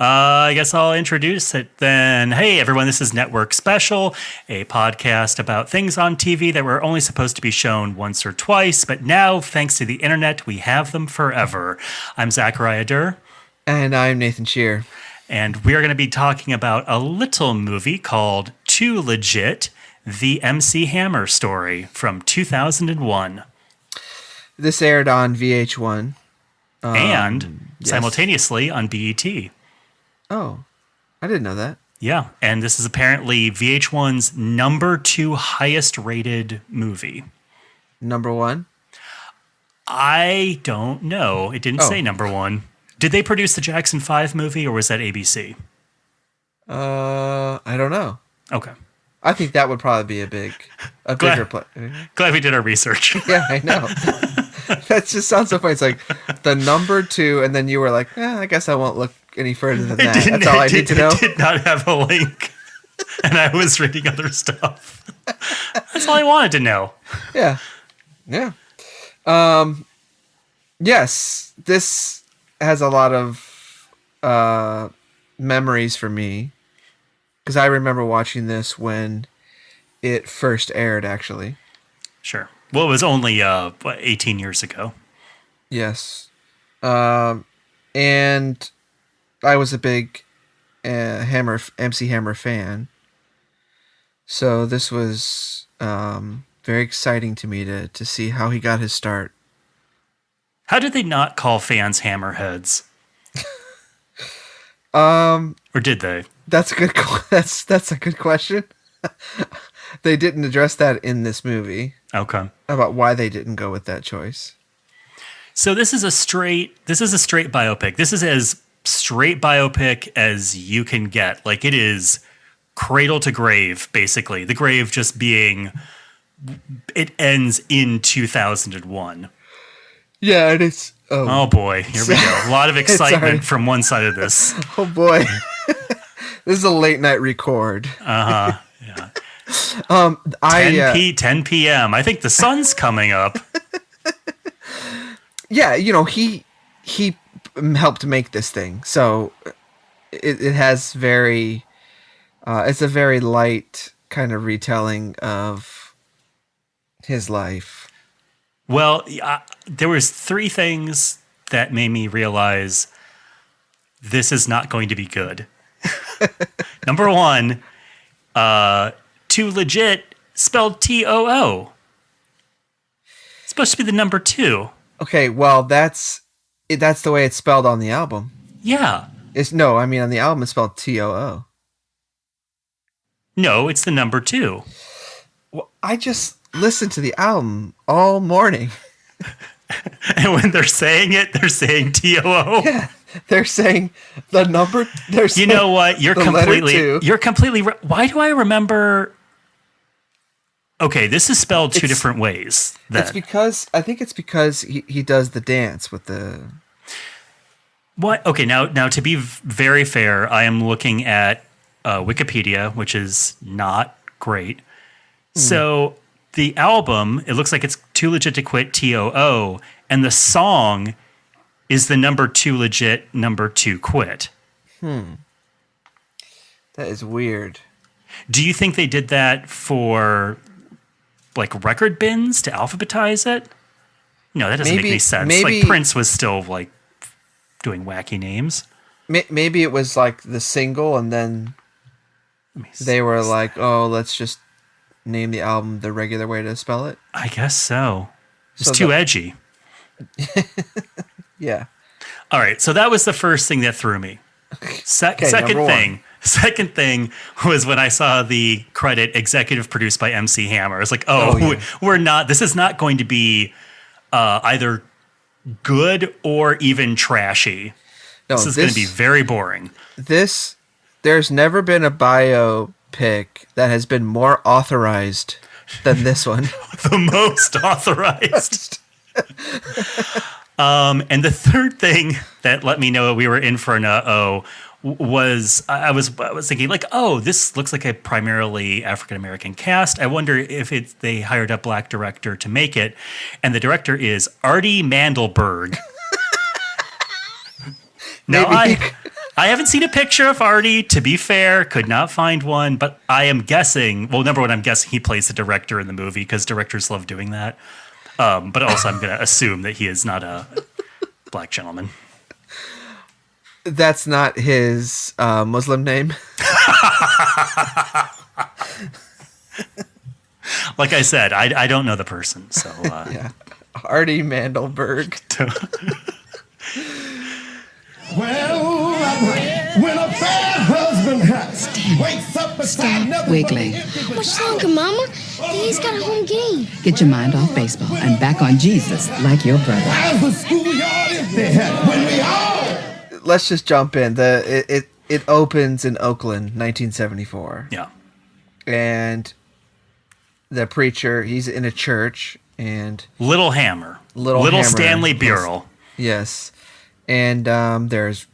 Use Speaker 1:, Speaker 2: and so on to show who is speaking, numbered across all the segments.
Speaker 1: I guess I'll introduce it then. Hey, everyone, this is Network Special, a podcast about things on TV that were only supposed to be shown once or twice, but now, thanks to the internet, we have them forever. I'm Zachariah.
Speaker 2: And I'm Nathan Shear.
Speaker 1: And we are going to be talking about a little movie called Too Legit, the MC Hammer story from 2001.
Speaker 2: This aired on VH1.
Speaker 1: And
Speaker 2: yes.
Speaker 1: Simultaneously on BET.
Speaker 2: Oh, I didn't know that.
Speaker 1: Yeah, and this is apparently VH1's number 2 highest rated movie.
Speaker 2: Number 1?
Speaker 1: I don't know. It didn't say number 1. Did they produce the Jackson 5 movie, or was that ABC?
Speaker 2: I don't know.
Speaker 1: Okay.
Speaker 2: I think that would probably be a bigger play.
Speaker 1: Glad we did our research.
Speaker 2: Yeah, I know. That just sounds so funny. It's like the number 2, and then you were like, I guess I won't look any further than that. That's all I need to know.
Speaker 1: It did not have a link, and I was reading other stuff. That's all I wanted to know.
Speaker 2: Yeah. Yeah. Yes, this has a lot of memories for me, because I remember watching this when it first aired, actually.
Speaker 1: Sure. Well, it was only 18 years ago.
Speaker 2: Yes. And I was a big MC Hammer fan. So this was very exciting to me to see how he got his start.
Speaker 1: How did they not call fans hammerheads? Or did they?
Speaker 2: That's a good. That's a good question. They didn't address that in this movie.
Speaker 1: Okay.
Speaker 2: About why they didn't go with that choice.
Speaker 1: So this is a straight biopic. This is as straight biopic as you can get. Like, it is cradle to grave, basically. The grave just being, it ends in 2001.
Speaker 2: Yeah, and it's...
Speaker 1: Oh boy, here we go. A lot of excitement from one side of this.
Speaker 2: Oh boy. This is a late night record.
Speaker 1: Uh-huh, yeah. 10 p.m. I think the sun's coming up.
Speaker 2: Yeah, he helped make this thing, so it has very, it's a very light kind of retelling of his life.
Speaker 1: Well, there was 3 things that made me realize this is not going to be good. Number 1, Too Legit, spelled Too. It's supposed to be the number 2.
Speaker 2: Okay, well, that's the way it's spelled on the album.
Speaker 1: Yeah.
Speaker 2: On the album it's spelled Too.
Speaker 1: No, it's the number 2.
Speaker 2: Well, I just listened to the album all morning.
Speaker 1: And when they're saying it, they're saying Too.
Speaker 2: Yeah, they're saying the number.
Speaker 1: You know what? You're completely. Why do I remember? Okay, this is spelled 2 different ways.
Speaker 2: I think it's because he does the dance with the.
Speaker 1: What? Okay, now to be very fair, I am looking at Wikipedia, which is not great. So the album, it looks like it's Too Legit to Quit, Too, and the song is the number 2 Legit, number 2 Quit.
Speaker 2: That is weird.
Speaker 1: Do you think they did that for like record bins to alphabetize it? No, that doesn't make any sense.
Speaker 2: Maybe,
Speaker 1: like Prince was still like doing wacky names.
Speaker 2: Maybe it was like the single, and then they were like, "Oh, let's just name the album the regular way to spell it."
Speaker 1: I guess so. It's too edgy.
Speaker 2: Yeah.
Speaker 1: All right, so that was the first thing that threw me. Second thing was when I saw the credit executive produced by MC Hammer. It's like, we're not. This is not going to be either good or even trashy. No, this is going to be very boring.
Speaker 2: There's never been a biopic that has been more authorized than this one.
Speaker 1: The most authorized. And the third thing that let me know we were in for an was I was thinking like, oh, this looks like a primarily African American cast. I wonder if they hired a black director to make it, and the director is Artie Mandelberg. Now I haven't seen a picture of Artie, to be fair, could not find one, but I am guessing, well, number one, I'm guessing he plays the director in the movie because directors love doing that. But also I'm going to assume that he is not a black gentleman.
Speaker 2: That's not his Muslim name.
Speaker 1: Like I said, I don't know the person, so...
Speaker 2: Yeah. Artie Mandelberg.
Speaker 3: Well, when a bad husband wakes up beside another
Speaker 4: Wiggly.
Speaker 5: Much longer, Mama. He's got a home game.
Speaker 4: Get your mind off baseball and back on Jesus like your brother.
Speaker 3: as the schoolyard empty when we all
Speaker 2: Let's just jump in. It opens in Oakland, 1974.
Speaker 1: Yeah.
Speaker 2: And the preacher, he's in a church, and
Speaker 1: Little Hammer.
Speaker 2: Little Hammer.
Speaker 1: Stanley Burrell.
Speaker 2: yes. And there's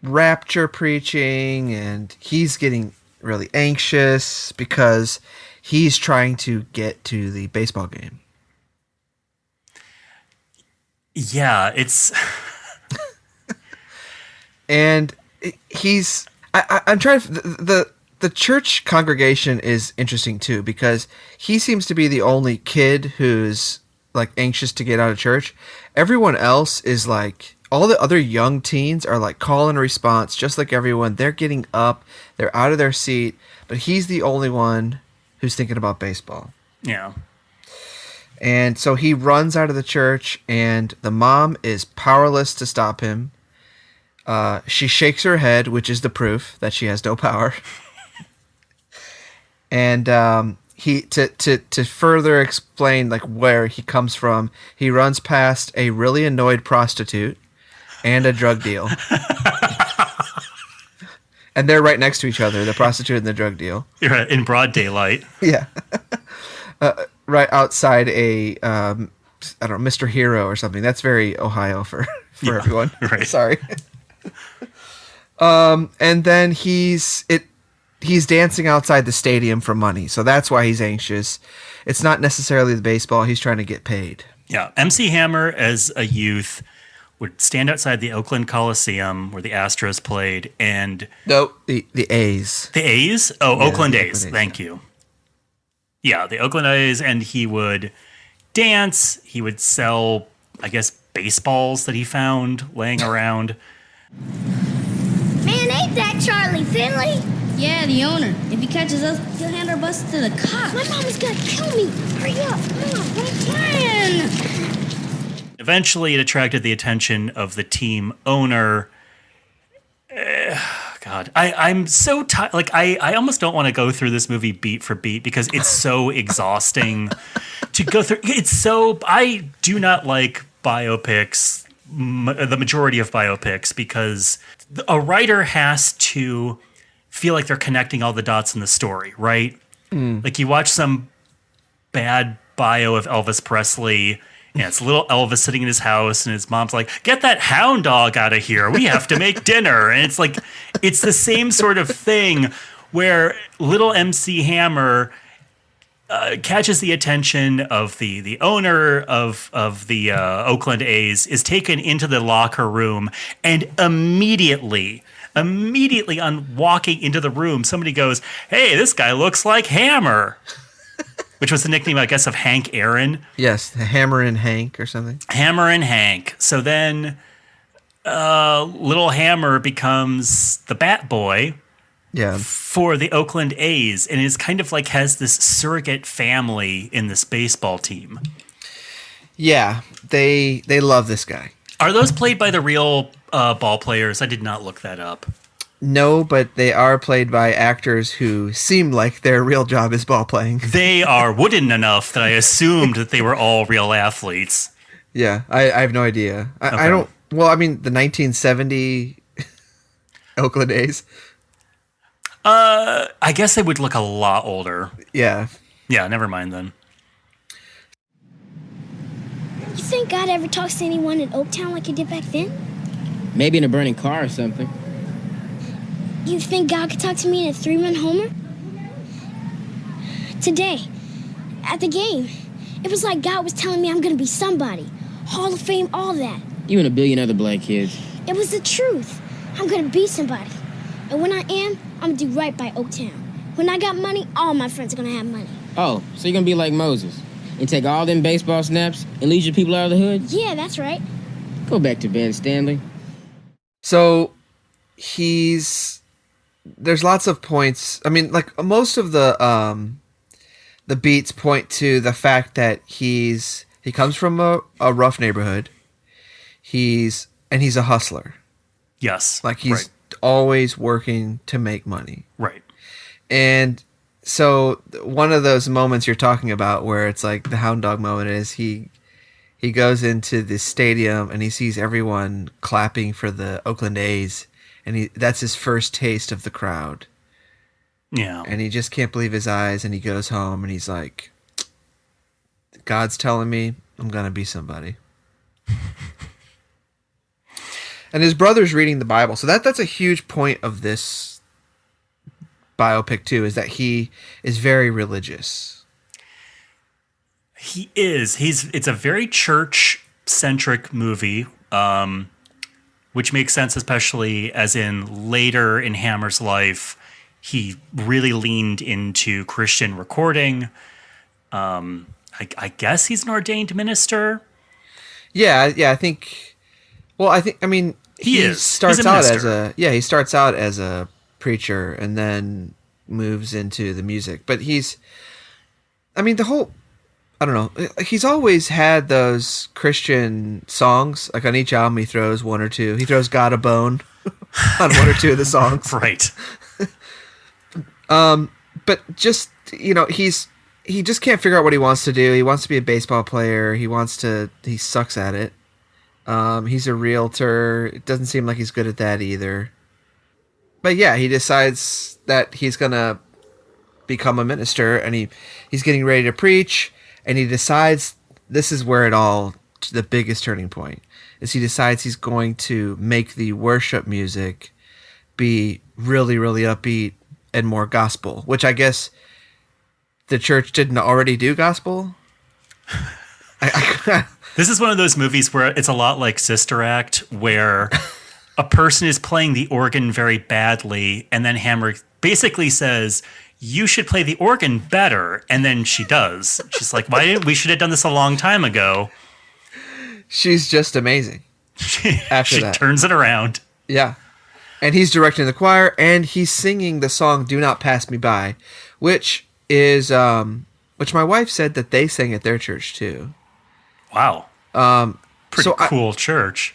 Speaker 2: rapture preaching, and he's getting really anxious because he's trying to get to the baseball game.
Speaker 1: Yeah, it's...
Speaker 2: And he's I'm trying to, the church congregation is interesting too, because he seems to be the only kid who's like anxious to get out of church. Everyone else is like, all the other young teens are like call and response, just like everyone. They're getting up, they're out of their seat, but he's the only one who's thinking about baseball.
Speaker 1: Yeah.
Speaker 2: And so he runs out of the church, and the mom is powerless to stop him. She shakes her head, which is the proof that she has no power. And he to further explain like where he comes from, he runs past a really annoyed prostitute and a drug deal. And they're right next to each other, the prostitute and the drug deal.
Speaker 1: You're in broad daylight.
Speaker 2: Yeah. Right outside a I don't know, Mr. Hero or something. That's very Ohio for everyone.
Speaker 1: Right.
Speaker 2: Sorry. And then he's dancing outside the stadium for money, so that's why he's anxious. It's not necessarily the baseball; he's trying to get paid.
Speaker 1: Yeah, MC Hammer as a youth would stand outside the Oakland Coliseum where the Astros played, and
Speaker 2: No, the A's.
Speaker 1: the A's. Oh,
Speaker 2: Yeah,
Speaker 1: Oakland
Speaker 2: the
Speaker 1: A's.
Speaker 2: Oakland A's,
Speaker 1: Thank you. Yeah, the Oakland A's, and he would dance. He would sell, I guess, baseballs that he found laying around.
Speaker 5: Man, ain't that Charlie Finley?
Speaker 6: Yeah, the owner. If he catches us, he'll hand our bus to the cops.
Speaker 5: My mama's gonna kill me. Hurry up. Come on, we're trying.
Speaker 1: Eventually, it attracted the attention of the team owner. God, I'm so tired. Like, I almost don't want to go through this movie beat for beat because it's so exhausting to go through. It's so... I do not like biopics, the majority of biopics, because a writer has to feel like they're connecting all the dots in the story, right? Like, you watch some bad bio of Elvis Presley, and it's little Elvis sitting in his house, and his mom's like, "Get that hound dog out of here. We have to make dinner." And it's like, it's the same sort of thing where little MC Hammer catches the attention of the owner of the Oakland A's, is taken into the locker room, and immediately on walking into the room, somebody goes, "Hey, this guy looks like Hammer," which was the nickname, I guess, of Hank Aaron.
Speaker 2: Yes, Hammer and Hank or something.
Speaker 1: Hammer and Hank. So then little Hammer becomes the bat boy
Speaker 2: Yeah.
Speaker 1: for the Oakland A's, and is kind of like has this surrogate family in this baseball team.
Speaker 2: Yeah, they love this guy.
Speaker 1: Are those played by the real ball players? I did not look that up.
Speaker 2: No, but they are played by actors who seem like their real job is ball playing.
Speaker 1: They are wooden enough that I assumed that they were all real athletes.
Speaker 2: Yeah, I have no idea. I
Speaker 1: Okay.
Speaker 2: don't... Well, I mean, the 1970 Oakland A's.
Speaker 1: I guess they would look a lot older.
Speaker 2: Yeah.
Speaker 1: Yeah, never mind then.
Speaker 5: You think God ever talks to anyone in Oaktown like he did back then?
Speaker 7: Maybe in a burning car or something.
Speaker 5: You think God could talk to me in a 3-run homer? Today, at the game, it was like God was telling me I'm gonna be somebody. Hall of Fame, all that.
Speaker 7: You and a billion other black kids.
Speaker 5: It was the truth. I'm gonna be somebody. And when I am, I'm gonna do right by Oaktown. When I got money, all my friends are gonna have money.
Speaker 7: Oh, so you're gonna be like Moses and take all them baseball snaps and lead your people out of the hood?
Speaker 5: Yeah, that's right.
Speaker 7: Go back to bed, Stanley.
Speaker 2: So there's lots of points. I mean, like most of the beats point to the fact that he comes from a rough neighborhood. He's a hustler.
Speaker 1: Yes.
Speaker 2: Like he's always working to make money.
Speaker 1: Right.
Speaker 2: And so one of those moments you're talking about where it's like the hound dog moment is he goes into the stadium and he sees everyone clapping for the Oakland A's, and that's his first taste of the crowd.
Speaker 1: Yeah.
Speaker 2: And he just can't believe his eyes, and he goes home and he's like, God's telling me I'm going to be somebody. And his brother's reading the Bible. So that's a huge point of this biopic too, is that he is very religious.
Speaker 1: He is. It's a very church-centric movie, which makes sense, especially as in later in Hammer's life, he really leaned into Christian recording. I guess he's an ordained minister.
Speaker 2: Yeah, I think. Well, I mean, he starts out as a preacher and then moves into the music. But I don't know. He's always had those Christian songs. Like on each album, he throws one or two. He throws "God a Bone" on one or two of the songs.
Speaker 1: Right.
Speaker 2: But just he just can't figure out what he wants to do. He wants to be a baseball player. He sucks at it. He's a realtor. It doesn't seem like he's good at that either. But yeah, he decides that he's gonna become a minister, and he's getting ready to preach, and he decides this is where the biggest turning point is. He decides he's going to make the worship music be really, really upbeat and more gospel, which I guess the church didn't already do gospel.
Speaker 1: This is one of those movies where it's a lot like Sister Act, where a person is playing the organ very badly, and then Hammer basically says, you should play the organ better. And then she does. She's like, we should have done this a long time ago.
Speaker 2: She's just amazing.
Speaker 1: She turns it around.
Speaker 2: Yeah. And he's directing the choir, and he's singing the song "Do Not Pass Me By," which my wife said that they sang at their church too.
Speaker 1: Wow. Pretty cool church.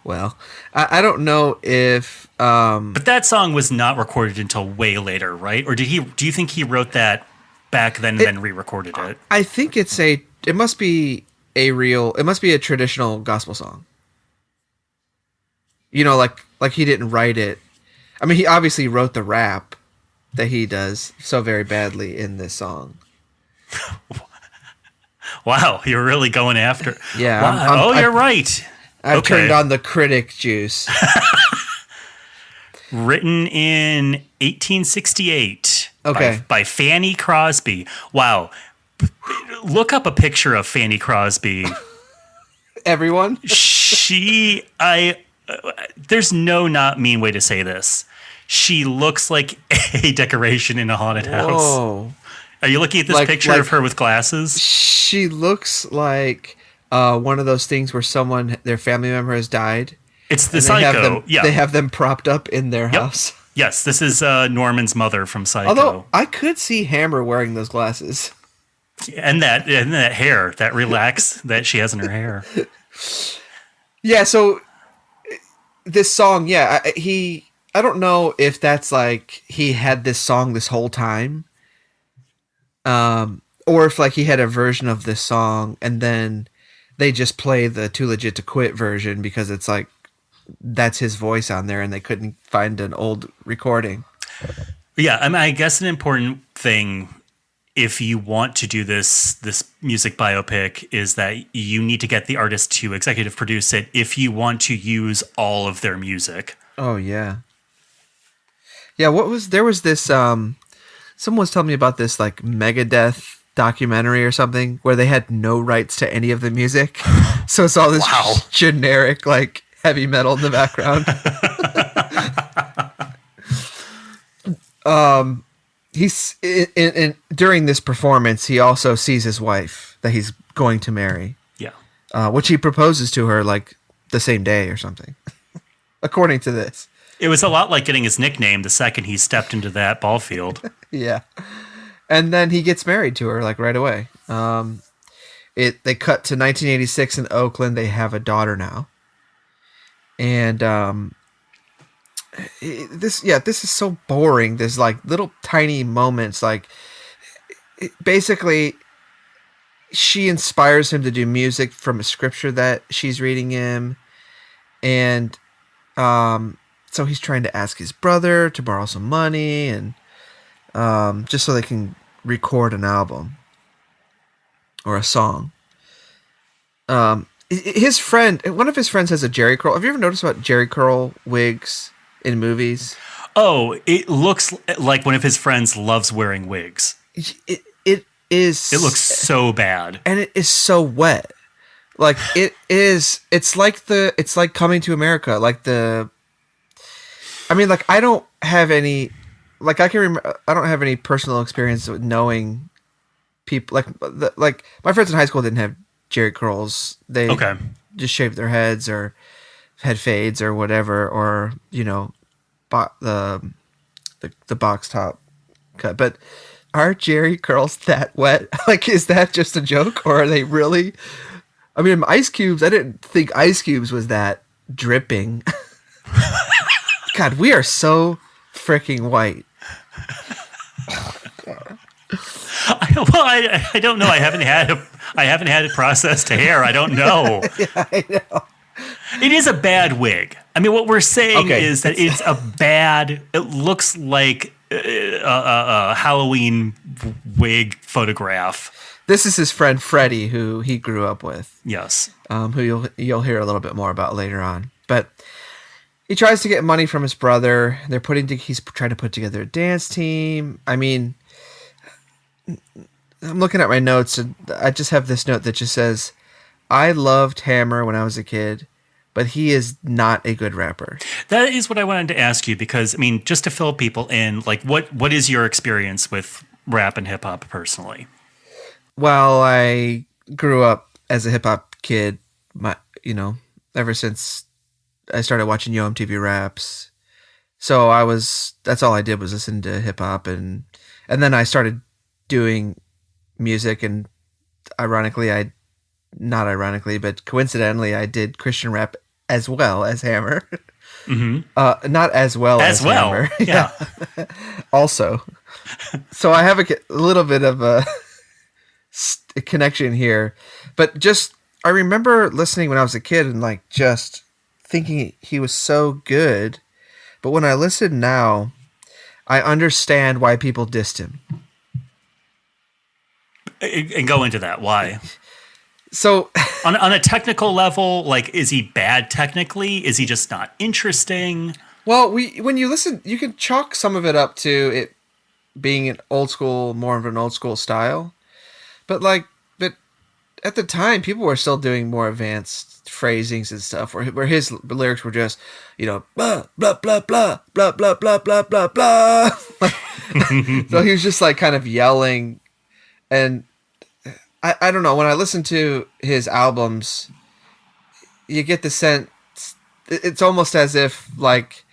Speaker 2: Well, I don't know if...
Speaker 1: but that song was not recorded until way later, right? Or do you think he wrote that back then and then re-recorded it?
Speaker 2: I think it must be a traditional gospel song. Like he didn't write it. I mean, he obviously wrote the rap that he does so very badly in this song.
Speaker 1: Wow, you're really going after.
Speaker 2: Yeah.
Speaker 1: Wow. You're right.
Speaker 2: I've turned on the critic juice.
Speaker 1: Written in 1868.
Speaker 2: Okay.
Speaker 1: By Fanny Crosby. Wow. Look up a picture of Fanny Crosby.
Speaker 2: Everyone?
Speaker 1: There's no not mean way to say this. She looks like a decoration in a haunted house.
Speaker 2: Whoa.
Speaker 1: Are you looking at this picture of her with glasses?
Speaker 2: She looks like one of those things where their family member has died.
Speaker 1: It's the Psycho.
Speaker 2: They have them propped up in their house.
Speaker 1: Yes, this is Norman's mother from Psycho.
Speaker 2: Although I could see Hammer wearing those glasses.
Speaker 1: And that hair, that relax that she has in her hair.
Speaker 2: Yeah, so this song, I don't know if that's like he had this song this whole time. Or if like he had a version of this song and then they just play the Too Legit to Quit version because it's like that's his voice on there and they couldn't find an old recording.
Speaker 1: Yeah, I mean, I guess an important thing if you want to do this music biopic is that you need to get the artist to executive produce it if you want to use all of their music.
Speaker 2: Oh yeah. Yeah, there was this someone was telling me about this like Megadeth documentary or something where they had no rights to any of the music. So it's all this generic like heavy metal in the background. He's during this performance, he also sees his wife that he's going to marry.
Speaker 1: Yeah.
Speaker 2: Which he proposes to her like the same day or something, according to this.
Speaker 1: It was a lot like getting his nickname the second he stepped into that ball field.
Speaker 2: Yeah. And then he gets married to her like right away. They cut to 1986 in Oakland. They have a daughter now. And this is so boring. There's like little tiny moments. Like basically, she inspires him to do music from a scripture that she's reading him, and so he's trying to ask his brother to borrow some money, and just so they can record an album or a song. His friend, one of his friends, has a Jerry curl. Have you ever noticed about Jerry curl wigs in movies?
Speaker 1: Oh, it looks like one of his friends loves wearing wigs.
Speaker 2: It is.
Speaker 1: It looks so bad,
Speaker 2: and it is so wet. Like it's like Coming to America. Like I don't have any. Like I don't have any personal experience with knowing people. Like my friends in high school didn't have Jerry curls. They just shaved their heads or had fades or whatever, or the box top cut. But are Jerry curls that wet? Like, is that just a joke, or are they really? I mean, Ice Cubes. I didn't think Ice Cubes was that dripping. God, we are so freaking white.
Speaker 1: I don't know. I haven't had it processed to hair. I don't know.
Speaker 2: Yeah, I know.
Speaker 1: It is a bad wig. I mean, what we're saying is that it's a bad. It looks like a Halloween wig photograph.
Speaker 2: This is his friend Freddie, who he grew up with.
Speaker 1: Yes.
Speaker 2: Who you'll hear a little bit more about later on. But he tries to get money from his brother. He's trying to put together a dance team. I mean, I'm looking at my notes, and I just have this note that just says, "I loved Hammer when I was a kid, but he is not a good rapper."
Speaker 1: That is what I wanted to ask you, because, I mean, just to fill people in, like, what is your experience with rap and hip hop personally?
Speaker 2: Well, I grew up as a hip hop kid, ever since I started watching Yo MTV Raps. So that's all I did was listen to hip hop, and then I started doing music, and but coincidentally, I did Christian rap as well as Hammer. Mm-hmm. Not as well as Hammer.
Speaker 1: Yeah.
Speaker 2: Also. So I have a little bit of a connection here, but I remember listening when I was a kid and like just thinking he was so good. But when I listen now, I understand why people dissed him.
Speaker 1: And go into that. Why?
Speaker 2: So
Speaker 1: on a technical level, like, is he bad technically? Is he just not interesting?
Speaker 2: Well, when you listen, you can chalk some of it up to it being more of an old school style. But at the time, people were still doing more advanced phrasings and stuff, where his lyrics were just, blah, blah, blah, blah, blah, blah, blah, blah, blah, blah. So he was just like kind of yelling. And I don't know, when I listen to his albums, you get the sense, it's almost as if like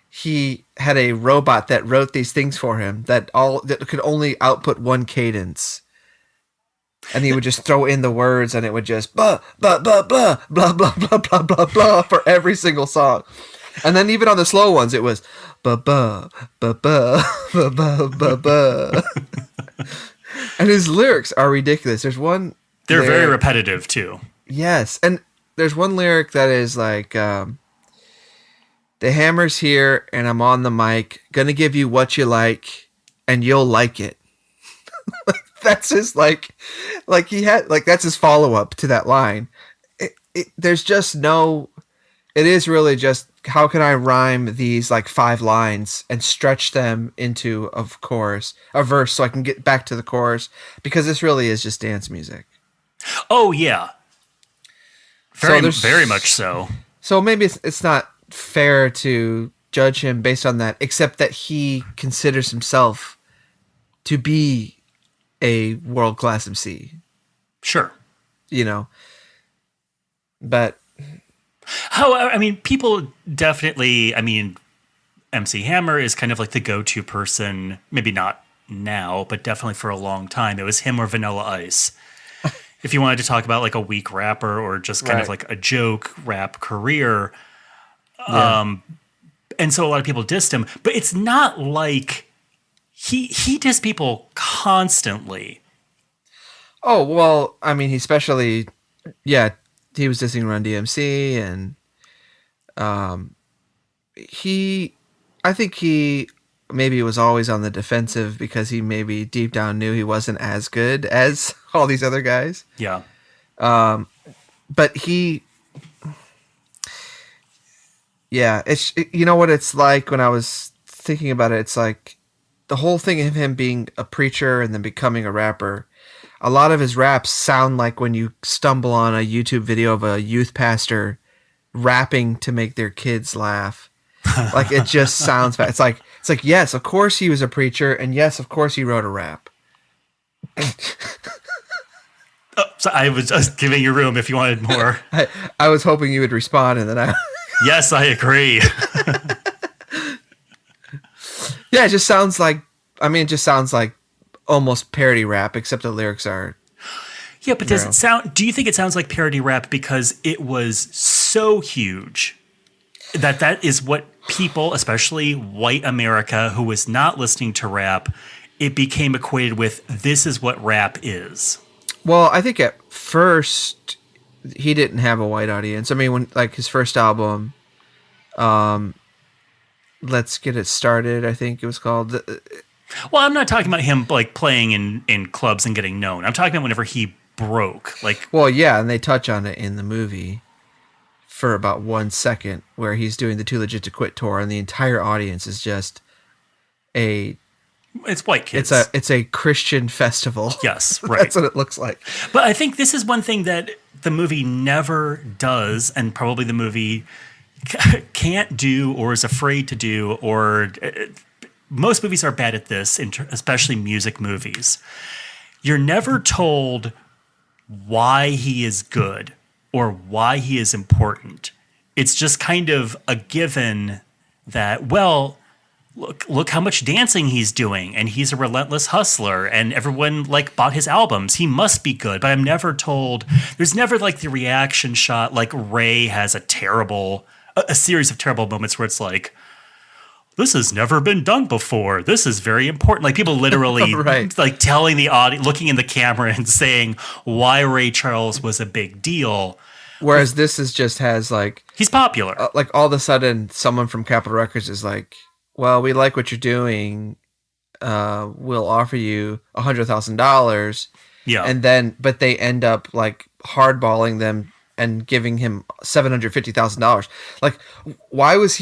Speaker 2: he had a robot that wrote these things for him that could only output one cadence. And he would just throw in the words, and it would just blah blah blah blah blah blah blah blah blah blah for every single song. And then even on the slow ones, it was ba ba ba ba ba ba ba ba. And his lyrics are ridiculous. There's one.
Speaker 1: They're very repetitive too.
Speaker 2: Yes, and there's one lyric that is like, "The hammer's here, and I'm on the mic. Gonna give you what you like, and you'll like it." That's his that's his follow up to that line. There's just no. It is really just, how can I rhyme these like 5 lines and stretch them into a verse, so I can get back to the chorus, because this really is just dance music.
Speaker 1: Oh yeah, very much so.
Speaker 2: So maybe it's not fair to judge him based on that, except that he considers himself to be a world-class MC,
Speaker 1: Sure.
Speaker 2: you know. But
Speaker 1: However, I mean, people definitely, I mean, MC Hammer is kind of like the go-to person, maybe not now, but definitely for a long time. It was him or Vanilla Ice. If you wanted to talk about like a weak rapper or just kind of
Speaker 2: Right.
Speaker 1: like a joke rap career.
Speaker 2: yeah.
Speaker 1: And so a lot of people dissed him, but it's not like he dissed people constantly.
Speaker 2: Oh, well, I mean, he especially, yeah, he was dissing Run DMC, and I think he maybe was always on the defensive because he maybe deep down knew he wasn't as good as all these other guys.
Speaker 1: Yeah.
Speaker 2: But you know what it's like when I was thinking about it, it's like the whole thing of him being a preacher and then becoming a rapper. A lot of his raps sound like when you stumble on a YouTube video of a youth pastor rapping to make their kids laugh. Like it just sounds bad. It's like yes, of course he was a preacher, and yes, of course he wrote a rap.
Speaker 1: So I was just giving you room if you wanted more.
Speaker 2: I was hoping you would respond, and then
Speaker 1: Yes, I agree.
Speaker 2: yeah, it just sounds like almost parody rap, except the lyrics are.
Speaker 1: Yeah, but does it sound? Do you think it sounds like parody rap because it was so huge that is what people, especially white America, who was not listening to rap, it became equated with this is what rap is.
Speaker 2: Well, I think at first he didn't have a white audience. I mean, when like his first album, Let's Get It Started, I think it was called.
Speaker 1: Well, I'm not talking about him like playing in clubs and getting known. I'm talking about whenever he broke. Like,
Speaker 2: Well, yeah, and they touch on it in the movie for about 1 second, where he's doing the Too Legit to Quit tour, and the entire audience is just
Speaker 1: it's white kids.
Speaker 2: it's a Christian festival.
Speaker 1: Yes, right.
Speaker 2: That's what it looks like.
Speaker 1: But I think this is one thing that the movie never does, and probably the movie can't do or is afraid to do, or most movies are bad at this, especially music movies. You're never told why he is good or why he is important. It's just kind of a given that, well, look how much dancing he's doing, and he's a relentless hustler, and everyone like bought his albums. He must be good. But I'm never told. There's never like the reaction shot like Ray has a series of terrible moments where it's like, this has never been done before. This is very important. Like people literally
Speaker 2: Right.
Speaker 1: like telling the audience, looking in the camera and saying why Ray Charles was a big deal.
Speaker 2: Whereas this is just has like
Speaker 1: He's popular.
Speaker 2: like all of a sudden someone from Capitol Records is like, well, we like what you're doing. We'll offer you $100,000.
Speaker 1: Yeah.
Speaker 2: And then, but they end up like hardballing them and giving him $750,000. Like, why was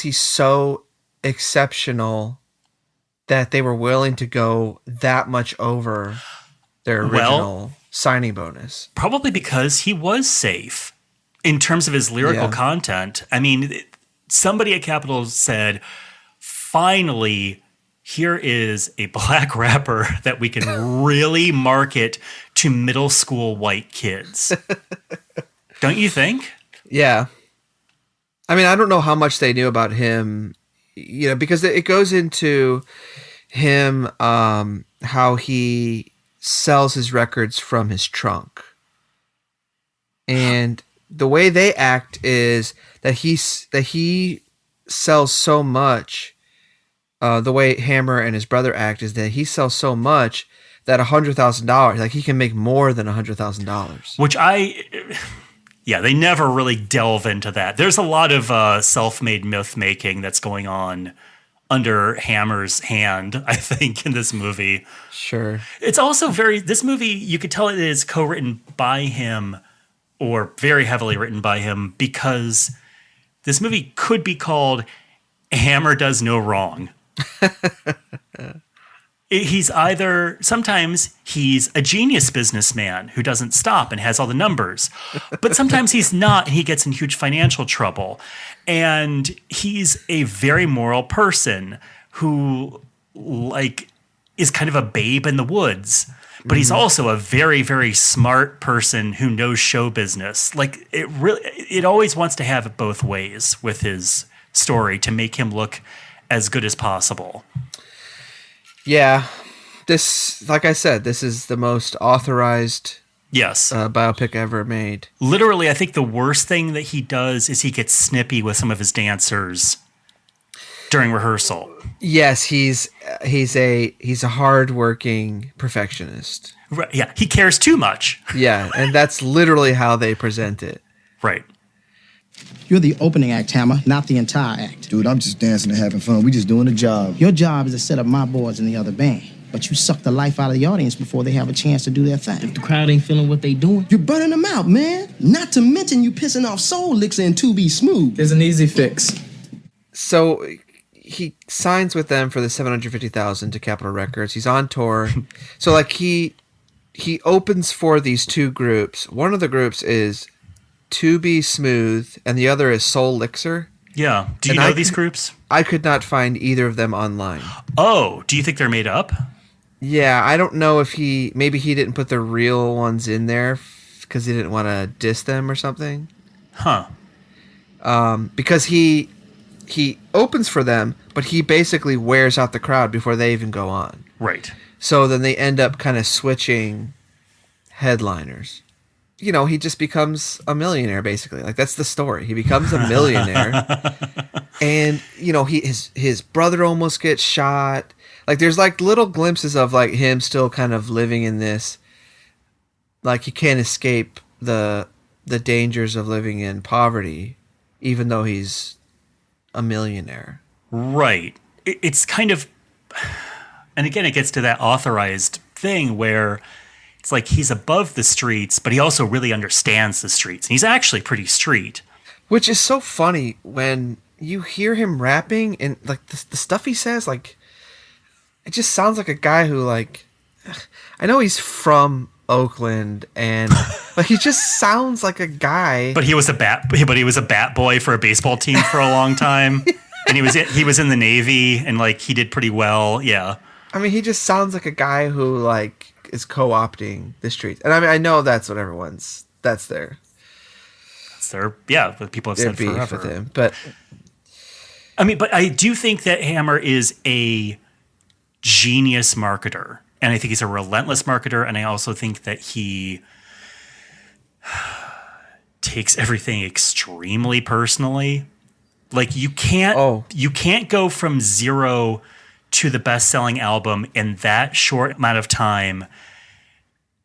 Speaker 2: he so exceptional that they were willing to go that much over their original signing bonus?
Speaker 1: Probably because he was safe in terms of his lyrical
Speaker 2: Yeah.
Speaker 1: content. I mean, somebody at Capitol said, finally, here is a black rapper that we can really market to middle school white kids. Don't you think?
Speaker 2: Yeah. I mean, I don't know how much they knew about him, you know, because it goes into him, how he sells his records from his trunk. And the way they act is that he sells so much. The way Hammer and his brother act is that he sells so much that $100,000, like he can make more than $100,000.
Speaker 1: Which they never really delve into that. There's a lot of self-made myth making that's going on under Hammer's hand, I think, in this movie.
Speaker 2: Sure.
Speaker 1: It's also this movie, you could tell it is co-written by him or very heavily written by him, because this movie could be called Hammer Does No Wrong. Sometimes he's a genius businessman who doesn't stop and has all the numbers, but sometimes he's not and he gets in huge financial trouble. And he's a very moral person who is kind of a babe in the woods, but he's also a very, very smart person who knows show business. It always wants to have it both ways with his story to make him look as good as possible.
Speaker 2: Yeah, this, like I said, this is the most authorized biopic ever made.
Speaker 1: Literally, I think the worst thing that he does is he gets snippy with some of his dancers during rehearsal.
Speaker 2: Yes, he's a hardworking perfectionist.
Speaker 1: Right, yeah, he cares too much.
Speaker 2: Yeah, and that's literally how they present it.
Speaker 1: Right.
Speaker 8: You're the opening act, Hammer, not the entire act.
Speaker 9: Dude, I'm just dancing and having fun. We just doing a job.
Speaker 8: Your job is to set up my boards in the other band, but you suck the life out of the audience before they have a chance to do their thing.
Speaker 7: If the crowd ain't feeling what they doing,
Speaker 8: you're burning them out, man. Not to mention you pissing off soul licks and To Be Smooth.
Speaker 10: There's an easy fix.
Speaker 2: So he signs with them for the $750,000 to Capitol Records. He's on tour. So he opens for these two groups. One of the groups is To Be Smooth, and the other is Soul Lixer.
Speaker 1: Yeah. Do you know these groups?
Speaker 2: I could not find either of them online.
Speaker 1: Oh, do you think they're made up?
Speaker 2: Yeah, I don't know if maybe he didn't put the real ones in there because he didn't want to diss them or something.
Speaker 1: Huh.
Speaker 2: Because he opens for them, but he basically wears out the crowd before they even go on.
Speaker 1: Right.
Speaker 2: So then they end up kind of switching headliners. He just becomes a millionaire, basically. That's the story. He becomes a millionaire. And, his brother almost gets shot. There's little glimpses of him still kind of living in this. He can't escape the dangers of living in poverty, even though he's a millionaire.
Speaker 1: Right. It's kind of, and again, it gets to that authorized thing where it's he's above the streets, but he also really understands the streets. And he's actually pretty street.
Speaker 2: Which is so funny when you hear him rapping and the stuff he says, it just sounds like a guy who I know he's from Oakland and he just sounds like a guy.
Speaker 1: But he was a bat boy for a baseball team for a long time. And he was in the Navy and he did pretty well. Yeah.
Speaker 2: I mean, he just sounds like a guy who is co-opting the streets. And I mean, I know that's what that's their
Speaker 1: what people have said
Speaker 2: beef
Speaker 1: forever.
Speaker 2: With him. But
Speaker 1: I do think that Hammer is a genius marketer. And I think he's a relentless marketer. And I also think that he takes everything extremely personally. You can't go from zero to the best-selling album in that short amount of time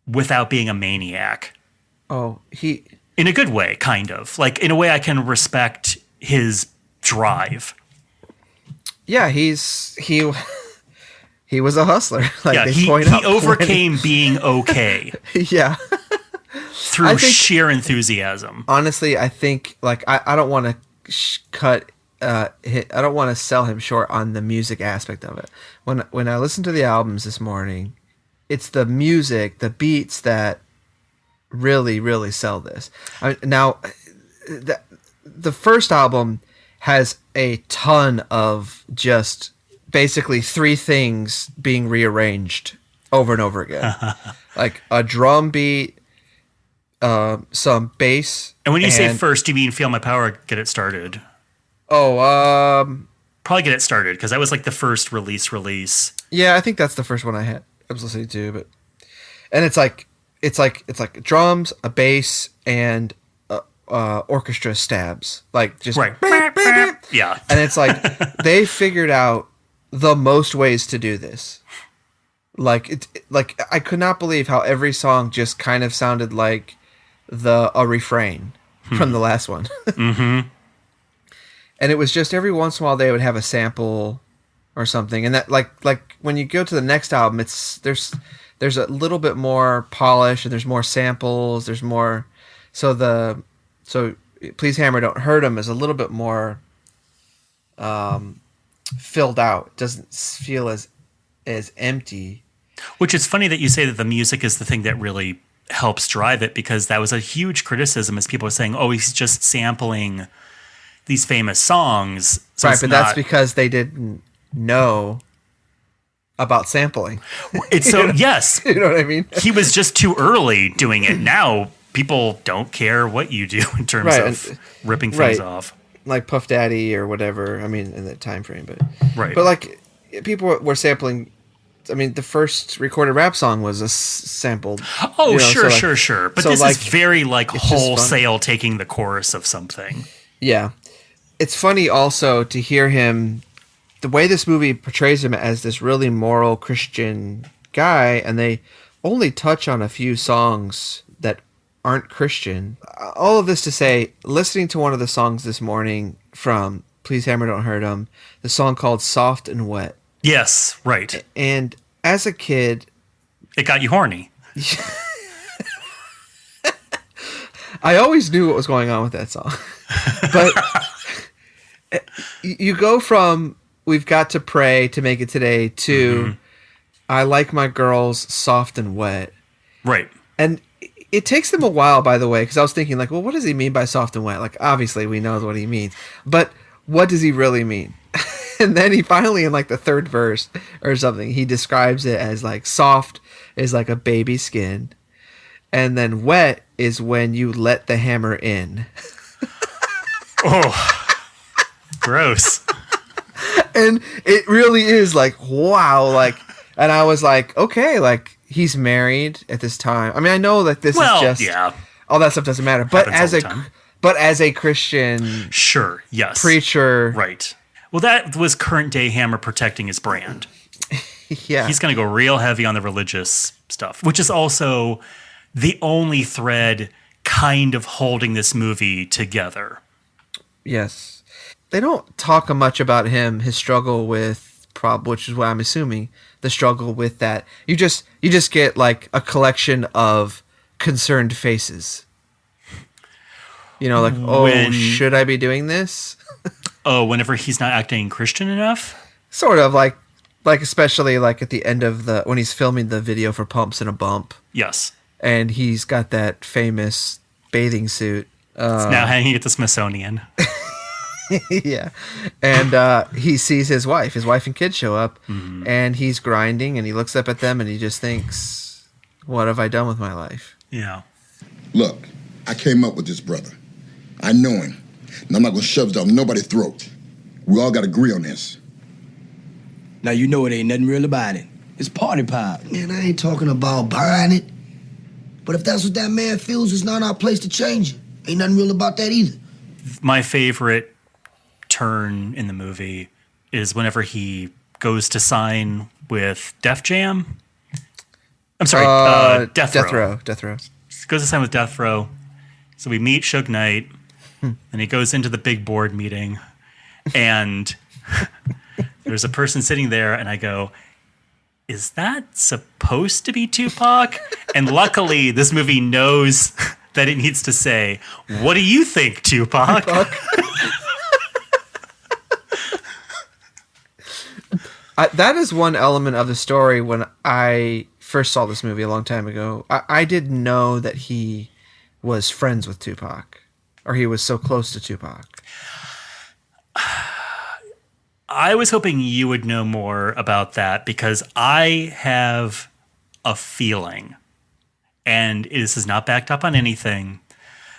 Speaker 1: without being a maniac.
Speaker 2: Oh,
Speaker 1: in a good way, kind of. In a way I can respect his drive.
Speaker 2: Yeah, he was a hustler.
Speaker 1: He overcame being okay.
Speaker 2: Yeah.
Speaker 1: Through sheer enthusiasm.
Speaker 2: Honestly, I think I don't want to I don't want to sell him short on the music aspect of it. When I listened to the albums this morning, it's the music, the beats that really, really sell this. Now, the first album has a ton of just basically three things being rearranged over and over again. A drum beat, some bass.
Speaker 1: And when you say first, do you mean Feel My Power, Get It Started?
Speaker 2: Probably
Speaker 1: Get It Started, because that was the first release.
Speaker 2: Yeah, I think that's the first one I was listening to, but and it's like drums, a bass, and orchestra stabs, just
Speaker 1: right. Yeah,
Speaker 2: and it's they figured out the most ways to do this. I could not believe how every song just kind of sounded like a refrain from the last one.
Speaker 1: Mm-hmm.
Speaker 2: And it was just every once in a while they would have a sample or something, and that when you go to the next album, there's a little bit more polish and there's more samples, there's more. So Please Hammer Don't Hurt Him is a little bit more filled out. It doesn't feel as as empty.
Speaker 1: Which is funny that you say that the music is the thing that really helps drive it, because that was a huge criticism as people were saying, oh, he's just sampling these famous songs. So
Speaker 2: right, but that's because they didn't know about sampling.
Speaker 1: It's so, yes.
Speaker 2: You know what I mean?
Speaker 1: He was just too early doing it. Now people don't care what you do in terms of ripping things off.
Speaker 2: Like Puff Daddy or whatever. I mean, in that time frame, but
Speaker 1: right.
Speaker 2: But like people were sampling. I mean, the first recorded rap song was a sampled.
Speaker 1: Oh,
Speaker 2: sure.
Speaker 1: But so this is very like wholesale taking the chorus of something.
Speaker 2: Yeah, it's funny also to hear him. The way this movie portrays him as this really moral Christian guy, and they only touch on a few songs that aren't Christian. All of this to say, listening to one of the songs this morning from Please Hammer Don't Hurt 'Em, the song called Soft and Wet.
Speaker 1: Yes, right.
Speaker 2: And as a kid...
Speaker 1: It got you horny.
Speaker 2: I always knew what was going on with that song. But you go from We've Got to Pray to Make It Today to I Like My Girls Soft and Wet.
Speaker 1: Right.
Speaker 2: And it takes them a while, by the way, because I was thinking, like, well, what does he mean by soft and wet? Like, obviously, we know what he means. But what does he really mean? And then he finally, in like the third verse or something, he describes it as like soft is like a baby skin. And then wet is when you let the hammer in.
Speaker 1: Oh, gross.
Speaker 2: And it really is like, wow. Like, and I was like, okay, like he's married at this time. I mean, I know that this is just, all that stuff doesn't matter. But as a Christian,
Speaker 1: sure, yes,
Speaker 2: preacher,
Speaker 1: right. Well, that was current day Hammer protecting his brand.
Speaker 2: Yeah.
Speaker 1: He's going to go real heavy on the religious stuff, which is also the only thread kind of holding this movie together.
Speaker 2: Yes. They don't talk much about his struggle with which is what I'm assuming, the struggle with that. You just get like a collection of concerned faces. You know, like, should I be doing this?
Speaker 1: Whenever he's not acting Christian enough?
Speaker 2: Sort of, like especially like at the end of when he's filming the video for Pumps and a Bump.
Speaker 1: Yes.
Speaker 2: And he's got that famous bathing suit.
Speaker 1: It's now hanging at the Smithsonian.
Speaker 2: Yeah. And he sees his wife and kids show up, and he's grinding, and he looks up at them, and he just thinks, what have I done with my life?
Speaker 1: Yeah.
Speaker 3: Look, I came up with this brother. I know him. And I'm not going to shove it down nobody's throat. We all got to agree on this.
Speaker 10: Now, you know it ain't nothing real about it. It's party pop.
Speaker 9: Man, I ain't talking about buying it. But if that's what that man feels, it's not our place to change it. Ain't nothing real about that either.
Speaker 1: My favorite turn in the movie is whenever he goes to sign with Def Jam. I'm sorry, Death Row.
Speaker 2: Death Row.
Speaker 1: He goes to sign with Death Row. So we meet Suge Knight, and he goes into the big board meeting, and there's a person sitting there, and I go, is that supposed to be Tupac? And luckily, this movie knows that it needs to say, what do you think, Tupac?
Speaker 2: That is one element of the story. When I first saw this movie a long time ago, I didn't know that he was friends with Tupac, or he was so close to Tupac.
Speaker 1: I was hoping you would know more about that, because I have a feeling, and this is not backed up on anything,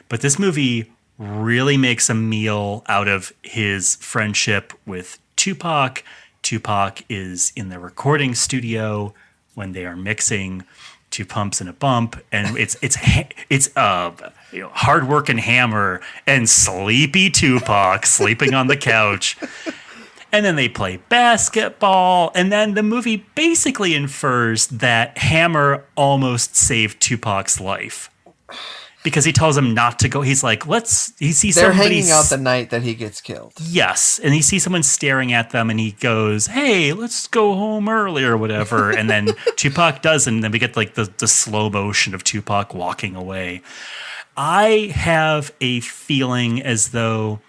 Speaker 1: but this movie really makes a meal out of his friendship with Tupac. Tupac is in the recording studio when they are mixing Two Pumps and a Bump, and it's hard working Hammer and sleepy Tupac sleeping on the couch. And then they play basketball, and then the movie basically infers that Hammer almost saved Tupac's life because he tells him not to go. He's like, he sees
Speaker 2: they're
Speaker 1: somebody
Speaker 2: hanging out the night that he gets killed.
Speaker 1: Yes, and he sees someone staring at them, and he goes, "Hey, let's go home early," or whatever. And then Tupac does, and then we get like the slow motion of Tupac walking away. I have a feeling as though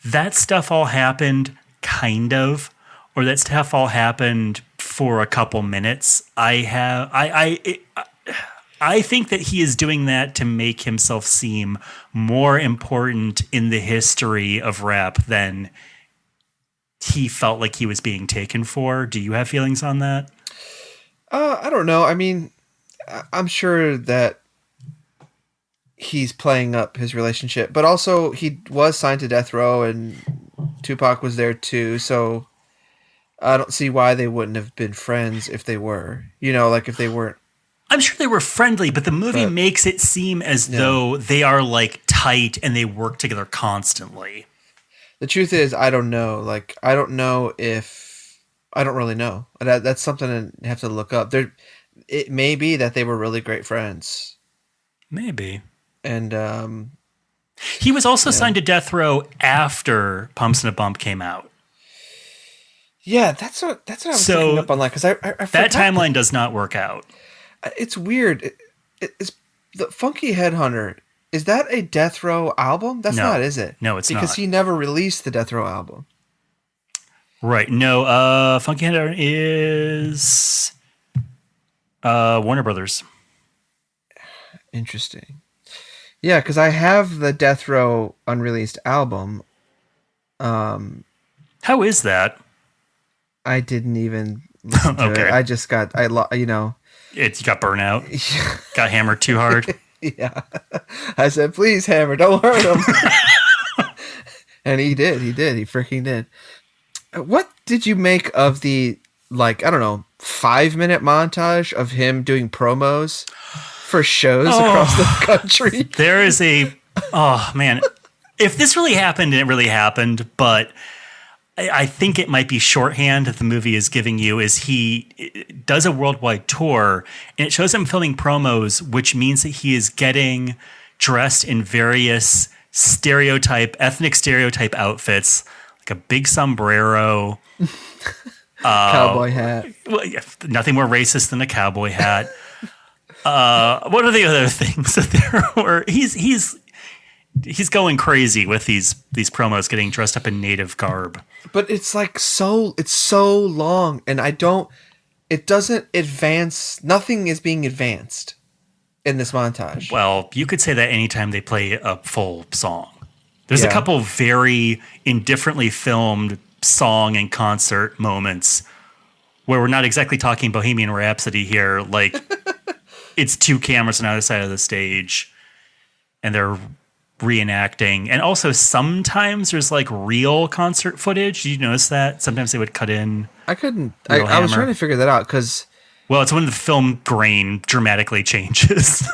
Speaker 1: that stuff all happened. Kind of, or that stuff all happened for a couple minutes. I think that he is doing that to make himself seem more important in the history of rap than he felt like he was being taken for. Do you have feelings on that?
Speaker 2: I don't know. I mean, I'm sure that he's playing up his relationship, but also he was signed to death row and Tupac was there too. So I don't see why they wouldn't have been friends if they were, like if they weren't.
Speaker 1: I'm sure they were friendly, but the movie makes it seem as though they are like tight and they work together constantly.
Speaker 2: The truth is, I don't know. Like, I don't really know. That's something I have to look up. It may be that they were really great friends.
Speaker 1: Maybe.
Speaker 2: And
Speaker 1: he was also signed to death row after Pumps and a Bump came out.
Speaker 2: Yeah, that's what I was looking up online because I
Speaker 1: that timeline does not work out.
Speaker 2: It's weird. It's the Funky Headhunter. Is that a Death Row album? That's not, is it?
Speaker 1: No, it's not.
Speaker 2: Because he never released the Death Row album.
Speaker 1: Right. No, Funky Headhunter is Warner Brothers.
Speaker 2: Interesting. Yeah, because I have the Death Row unreleased album.
Speaker 1: How is that?
Speaker 2: I didn't even listen to it. I just got, you got burnout.
Speaker 1: Got hammered too hard.
Speaker 2: Yeah. I said, please, Hammer, don't hurt him. And he did. He freaking did. What did you make of the, 5-minute montage of him doing promos for shows across the country?
Speaker 1: There is oh man, if this really happened, it really happened, but I think it might be shorthand that the movie is giving you is he does a worldwide tour and it shows him filming promos, which means that he is getting dressed in various ethnic stereotype outfits, like a big sombrero,
Speaker 2: cowboy hat.
Speaker 1: Well, yeah, nothing more racist than a cowboy hat. What are the other things that there were? He's going crazy with these promos, getting dressed up in native garb.
Speaker 2: But it's it's so long, and it doesn't advance. Nothing is being advanced in this montage.
Speaker 1: Well, you could say that anytime they play a full song. There's a couple very indifferently filmed song and concert moments where we're not exactly talking Bohemian Rhapsody here. Like, it's two cameras on either side of the stage, and they're reenacting. And also sometimes there's real concert footage. Did you notice that? Sometimes they would cut in.
Speaker 2: I couldn't. I was trying to figure that out because.
Speaker 1: Well, it's when the film grain dramatically changes.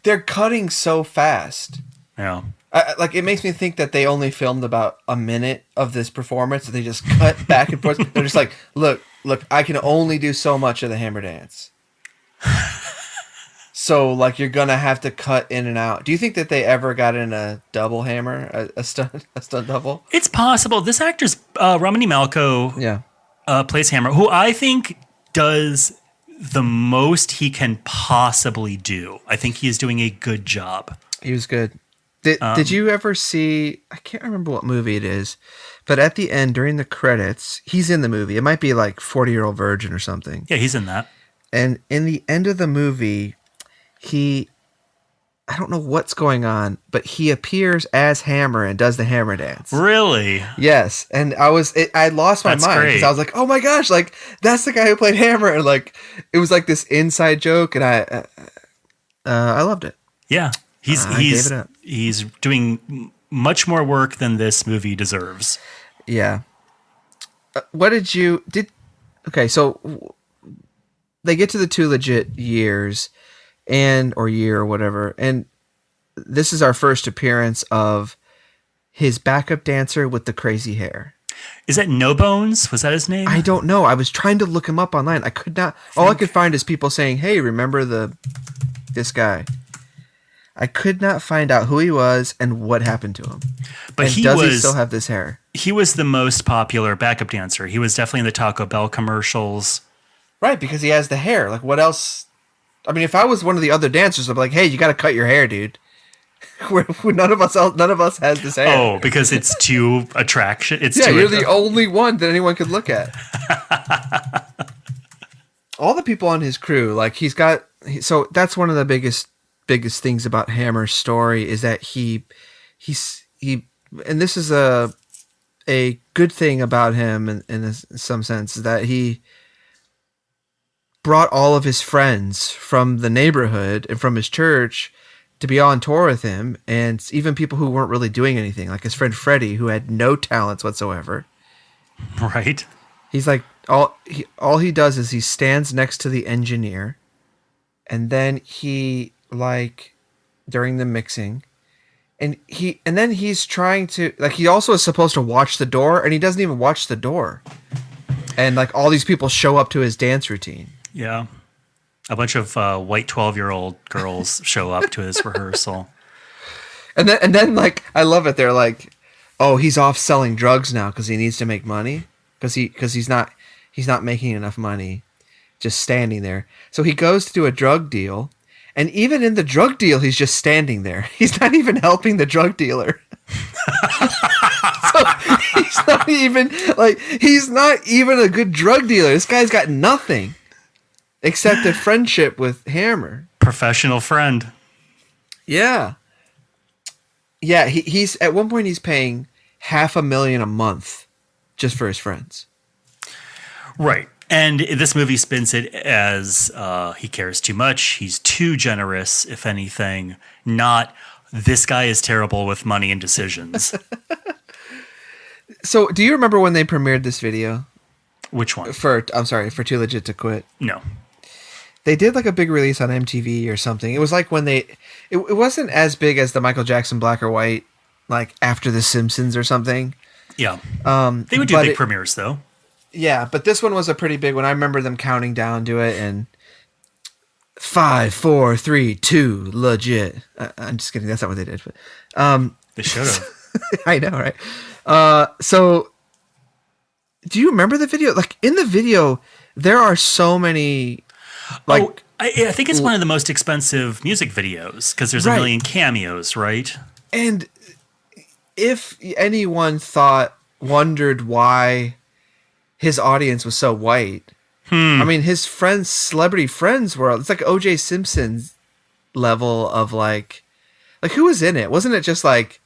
Speaker 2: They're cutting so fast.
Speaker 1: Yeah.
Speaker 2: It makes me think that they only filmed about a minute of this performance. And they just cut back and forth. They're just like, look, I can only do so much of the hammer dance. So, you're going to have to cut in and out. Do you think that they ever got in a double hammer, a stunt double?
Speaker 1: It's possible. This actor's Romany Malco plays Hammer, who I think does the most he can possibly do. I think he is doing a good job.
Speaker 2: He was good. Did you ever see, I can't remember what movie it is, but at the end, during the credits, he's in the movie. It might be 40-Year-Old Virgin or something.
Speaker 1: Yeah, he's in that.
Speaker 2: And in the end of the movie, I don't know what's going on, but he appears as Hammer and does the hammer dance.
Speaker 1: Really?
Speaker 2: Yes. And I lost my mind because I was like, oh my gosh, that's the guy who played Hammer. And it was this inside joke. And I loved it.
Speaker 1: Yeah. He's doing much more work than this movie deserves.
Speaker 2: Yeah. Okay. So they get to the 2 Legit years or year or whatever. And this is our first appearance of his backup dancer with the crazy hair.
Speaker 1: Is that No Bones? Was that his name?
Speaker 2: I don't know. I was trying to look him up online. I could not. All I could find is people saying, hey, remember this guy. I could not find out who he was and what happened to him.
Speaker 1: But
Speaker 2: he still have this hair?
Speaker 1: He was the most popular backup dancer. He was definitely in the Taco Bell commercials.
Speaker 2: Right, because he has the hair. What else? I mean, if I was one of the other dancers, I'd be like, hey, you got to cut your hair, dude. None of us has this hair.
Speaker 1: Oh, because it's too attraction. It's
Speaker 2: yeah,
Speaker 1: too
Speaker 2: you're the only one that anyone could look at. All the people on his crew, like so that's one of the biggest things about Hammer's story is that he, and this is a good thing about him in some sense, is that he brought all of his friends from the neighborhood and from his church to be on tour with him, and even people who weren't really doing anything, like his friend Freddie, who had no talents whatsoever.
Speaker 1: Right.
Speaker 2: He's like, all he does is he stands next to the engineer, and then he, like, during the mixing, and then he's trying to, like, he also is supposed to watch the door, and he doesn't even watch the door. And, like, all these people show up to his dance routine.
Speaker 1: Yeah. A bunch of white 12-year-old girls show up to his rehearsal.
Speaker 2: And then, like, I love it. They're like, oh, he's off selling drugs now because he needs to make money. Because he's not making enough money just standing there. So he goes to do a drug deal. And even in the drug deal, he's just standing there. He's not even helping the drug dealer. So he's not even a good drug dealer. This guy's got nothing except a friendship with Hammer.
Speaker 1: Professional friend.
Speaker 2: Yeah. Yeah, he's at one point he's paying $500,000 a month just for his friends.
Speaker 1: Right. And this movie spins it as he cares too much. He's too generous, if anything. Not, this guy is terrible with money and decisions.
Speaker 2: So, do you remember when they premiered this video?
Speaker 1: Which one?
Speaker 2: For Too Legit to Quit.
Speaker 1: No.
Speaker 2: They did like a big release on MTV or something. It was like when it wasn't as big as the Michael Jackson Black or White, like after The Simpsons or something.
Speaker 1: Yeah. They would do big premieres though.
Speaker 2: Yeah, but this one was a pretty big one. I remember them counting down to it and 5, 4, 3, 2, legit. I'm just kidding. That's not what they did. But
Speaker 1: they should have.
Speaker 2: I know, right? So do you remember the video? Like in the video, there are so many. Like,
Speaker 1: I think it's one of the most expensive music videos because there's a million cameos, right?
Speaker 2: And if anyone wondered why his audience was so white, I mean, his friends, celebrity friends it's like O.J. Simpson's level of like who was in it? Wasn't it just like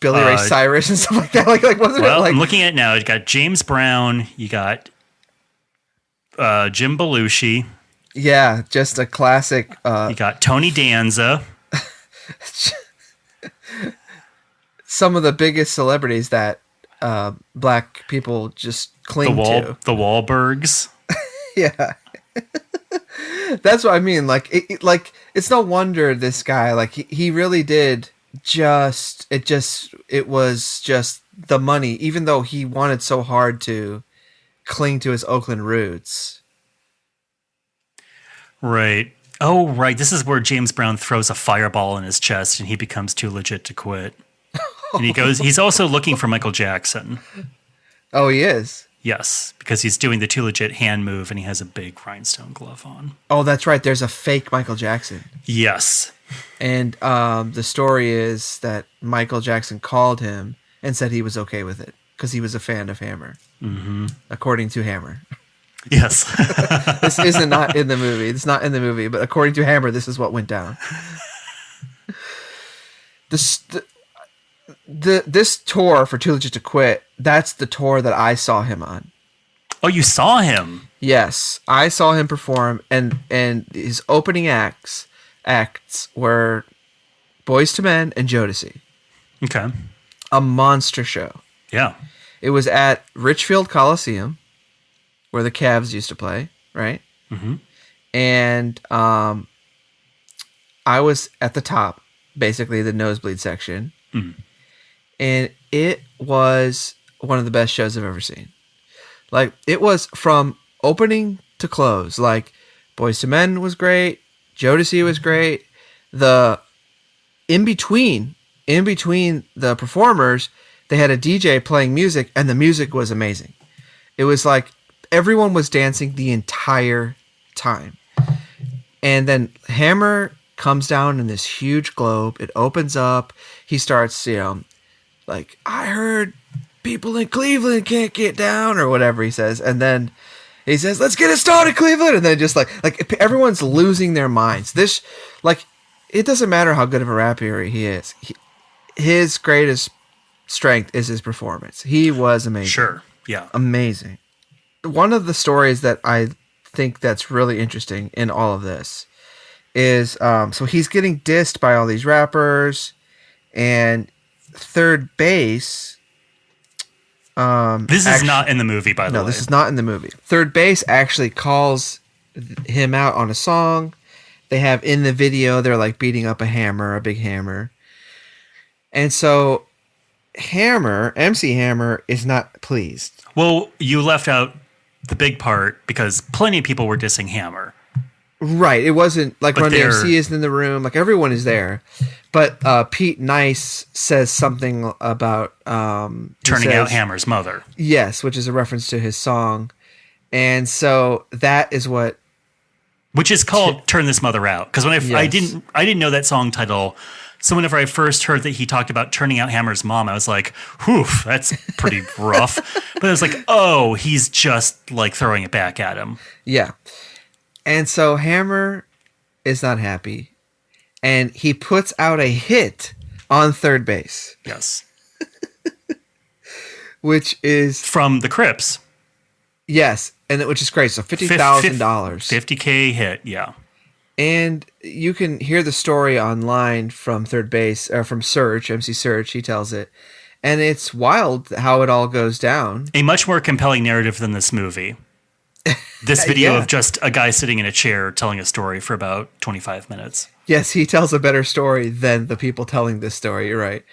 Speaker 2: Billy Ray Cyrus and stuff like that? Like wasn't it like?
Speaker 1: I'm looking at it now. You got James Brown. You got Jim Belushi.
Speaker 2: Yeah, just a classic.
Speaker 1: You got Tony Danza.
Speaker 2: Some of the biggest celebrities that black people just cling to.
Speaker 1: The Wahlbergs.
Speaker 2: Yeah. That's what I mean. Like, it's no wonder this guy, like, he really did it was just the money, even though he wanted so hard to cling to his Oakland roots.
Speaker 1: Right. Oh, right. This is where James Brown throws a fireball in his chest and he becomes too legit to quit. And he's also looking for Michael Jackson.
Speaker 2: Oh, he is?
Speaker 1: Yes, because he's doing the too legit hand move and he has a big rhinestone glove on.
Speaker 2: Oh, that's right. There's a fake Michael Jackson.
Speaker 1: Yes.
Speaker 2: And the story is that Michael Jackson called him and said he was okay with it because he was a fan of Hammer. Mm-hmm. According to Hammer.
Speaker 1: Yes.
Speaker 2: This isn't not in the movie. It's not in the movie, but according to Hammer, this is what went down. This tour for Too Legit to Quit, that's the tour that I saw him on.
Speaker 1: Oh, you saw him?
Speaker 2: Yes, I saw him perform, and his opening acts were Boyz II Men and Jodeci.
Speaker 1: Okay.
Speaker 2: A monster show.
Speaker 1: Yeah.
Speaker 2: It was at Richfield Coliseum, where the Cavs used to play, right?
Speaker 1: Mm-hmm.
Speaker 2: And I was at the top, basically the nosebleed section.
Speaker 1: Mm.
Speaker 2: And it was one of the best shows I've ever seen. Like, it was from opening to close. Like, Boyz II Men was great. Jodeci was great. In between the performers, they had a DJ playing music, and the music was amazing. It was like everyone was dancing the entire time. And then Hammer comes down in this huge globe. It opens up. He starts, like, I heard people in Cleveland can't get down or whatever he says. And then he says, let's get it started, Cleveland. And then just like everyone's losing their minds. It doesn't matter how good of a rapper he is. His greatest strength is his performance. He was amazing.
Speaker 1: Sure. Yeah.
Speaker 2: Amazing. One of the stories that I think that's really interesting in all of this is, so he's getting dissed by all these rappers, and third base.
Speaker 1: This is not in the movie, by the way.
Speaker 2: No, this is not in the movie. Third base actually calls him out on a song. They have in the video, they're like beating up a big hammer. And so MC Hammer is not pleased.
Speaker 1: Well, you left out the big part because plenty of people were dissing Hammer.
Speaker 2: Right. It wasn't like Run DMC isn't in the room. Like everyone is there. But Pete Nice says something about
Speaker 1: turning out Hammer's mother.
Speaker 2: Yes, which is a reference to his song. And so that is what,
Speaker 1: which is called "Turn This Mother Out." Because when I didn't know that song title. So whenever I first heard that he talked about turning out Hammer's mom, I was like, whew, that's pretty rough. But I was like, oh, he's just like throwing it back at him.
Speaker 2: Yeah. And so Hammer is not happy. And he puts out a hit on third base.
Speaker 1: Yes.
Speaker 2: Which is
Speaker 1: from the Crips.
Speaker 2: Yes. And which is great. So $50,000.
Speaker 1: $50K hit. Yeah.
Speaker 2: And you can hear the story online from third base, or from Search, MC Search. He tells it. And it's wild how it all goes down.
Speaker 1: A much more compelling narrative than this movie. This video of just a guy sitting in a chair telling a story for about 25 minutes.
Speaker 2: Yes, he tells a better story than the people telling this story. You're right.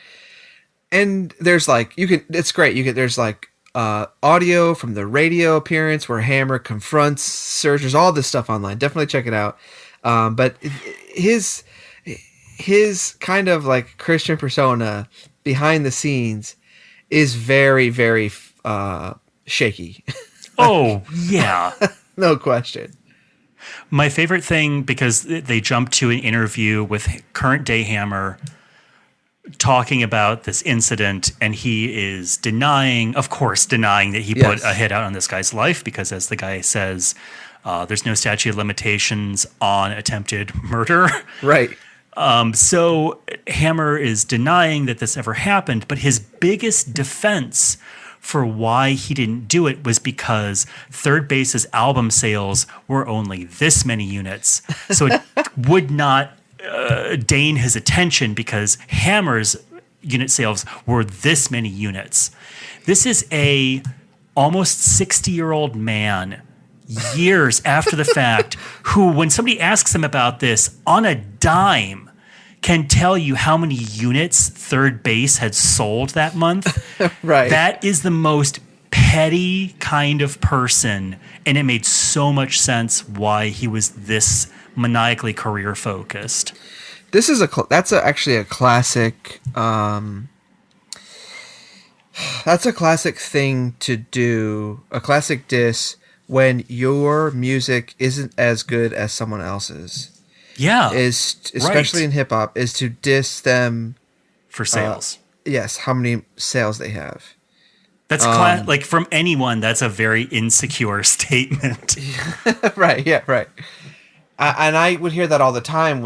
Speaker 2: And there's like, it's great. There's like audio from the radio appearance where Hammer confronts Search. There's all this stuff online. Definitely check it out. But his kind of like Christian persona behind the scenes is very, very shaky.
Speaker 1: Oh, yeah.
Speaker 2: No question.
Speaker 1: My favorite thing, because they jump to an interview with current day Hammer talking about this incident, and he is denying that he put a hit out on this guy's life, because as the guy says, there's no statute of limitations on attempted murder.
Speaker 2: Right.
Speaker 1: So Hammer is denying that this ever happened, but his biggest defense for why he didn't do it was because third base's album sales were only this many units. So it would not deign his attention because Hammer's unit sales were this many units. This is a almost 60-year-old man, years after the fact, who, when somebody asks him about this on a dime, can tell you how many units third base had sold that month.
Speaker 2: Right.
Speaker 1: That is the most petty kind of person, and it made so much sense why he was this maniacally career focused.
Speaker 2: This is actually a classic. That's a classic thing to do. A classic diss when your music isn't as good as someone else's.
Speaker 1: Yeah,
Speaker 2: especially in hip hop, is to diss them
Speaker 1: for sales.
Speaker 2: Yes, how many sales they have.
Speaker 1: That's like from anyone. That's a very insecure statement.
Speaker 2: Right. Yeah. Right. And I would hear that all the time.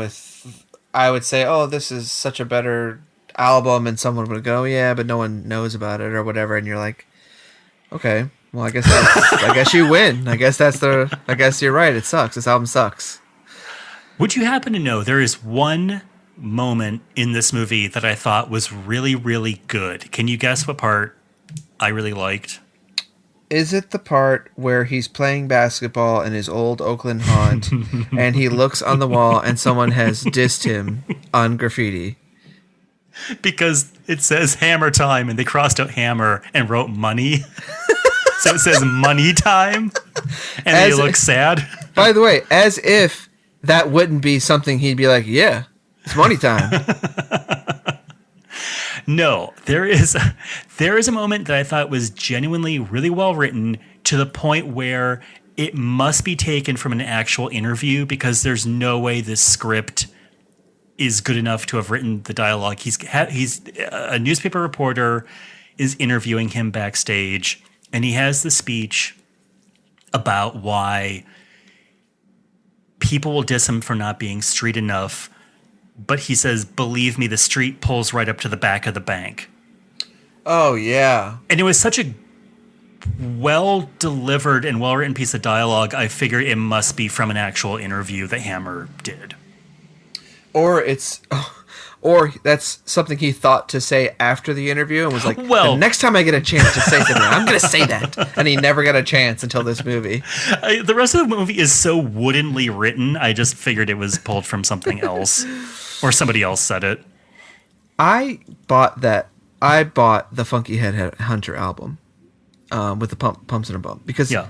Speaker 2: I would say, "Oh, this is such a better album," and someone would go, "Yeah, but no one knows about it," or whatever. And you're like, "Okay, well, I guess you win. I guess you're right. It sucks. This album sucks."
Speaker 1: Would you happen to know there is one moment in this movie that I thought was really, really good? Can you guess what part I really liked?
Speaker 2: Is it the part where he's playing basketball in his old Oakland haunt and he looks on the wall and someone has dissed him on graffiti?
Speaker 1: Because it says Hammer Time and they crossed out Hammer and wrote money. So it says money time and they look sad.
Speaker 2: By the way, as if that wouldn't be something he'd be like, yeah, it's money time.
Speaker 1: No, there is a moment that I thought was genuinely really well written, to the point where it must be taken from an actual interview, because there's no way this script is good enough to have written the dialogue. He's a newspaper reporter is interviewing him backstage, and he has the speech about why people will diss him for not being street enough. But he says, believe me, the street pulls right up to the back of the bank.
Speaker 2: Oh, yeah.
Speaker 1: And it was such a well-delivered and well-written piece of dialogue, I figure it must be from an actual interview that Hammer did.
Speaker 2: Or that's something he thought to say after the interview and was like, the next time I get a chance to say something, I'm going to say that. And he never got a chance until this movie.
Speaker 1: The rest of the movie is so woodenly written, I just figured it was pulled from something else. Or somebody else said it.
Speaker 2: I bought the Funky Head Hunter album with the Pumps in a Bump. Because when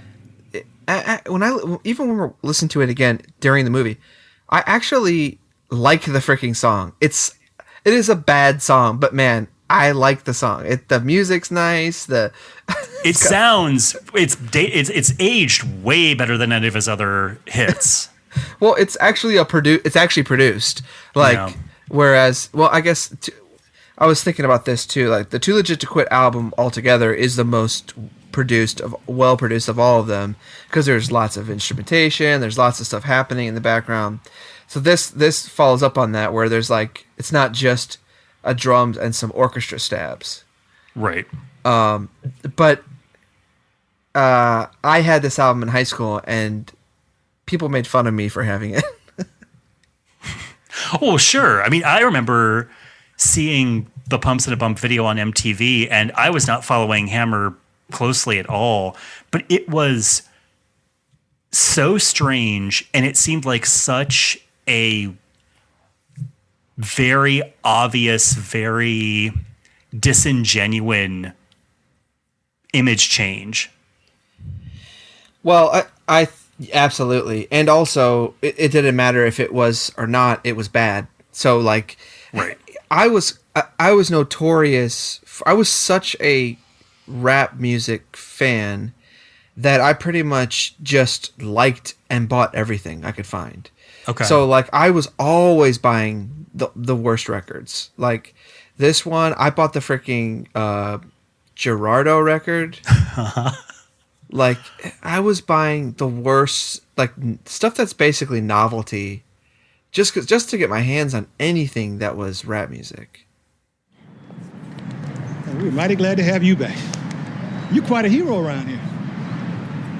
Speaker 2: we're listening to it again during the movie, I actually like the freaking song. It is a bad song, but man, I like the song. The music's nice. It's aged way better than any of his other hits. Well, it's actually produced. Whereas, I guess I was thinking about this too. Like the Too Legit to Quit album altogether is the most well produced of all of them because there's lots of instrumentation, there's lots of stuff happening in the background. So this follows up on that, where there's it's not just a drums and some orchestra stabs.
Speaker 1: Right.
Speaker 2: But I had this album in high school, and people made fun of me for having it.
Speaker 1: Oh, sure. I mean, I remember seeing the Pumps in a Bump video on MTV, and I was not following Hammer closely at all, but it was so strange, and it seemed like such a very obvious, very disingenuine image change.
Speaker 2: Well, I absolutely. And also, it didn't matter if it was or not, it was bad. So, right. I was notorious. I was such a rap music fan that I pretty much just liked and bought everything I could find.
Speaker 1: Okay.
Speaker 2: So I was always buying the worst records. Like this one, I bought the freaking Gerardo record. I was buying the worst, stuff that's basically novelty, just to get my hands on anything that was rap music.
Speaker 11: We're mighty glad to have you back. You're quite a hero around here.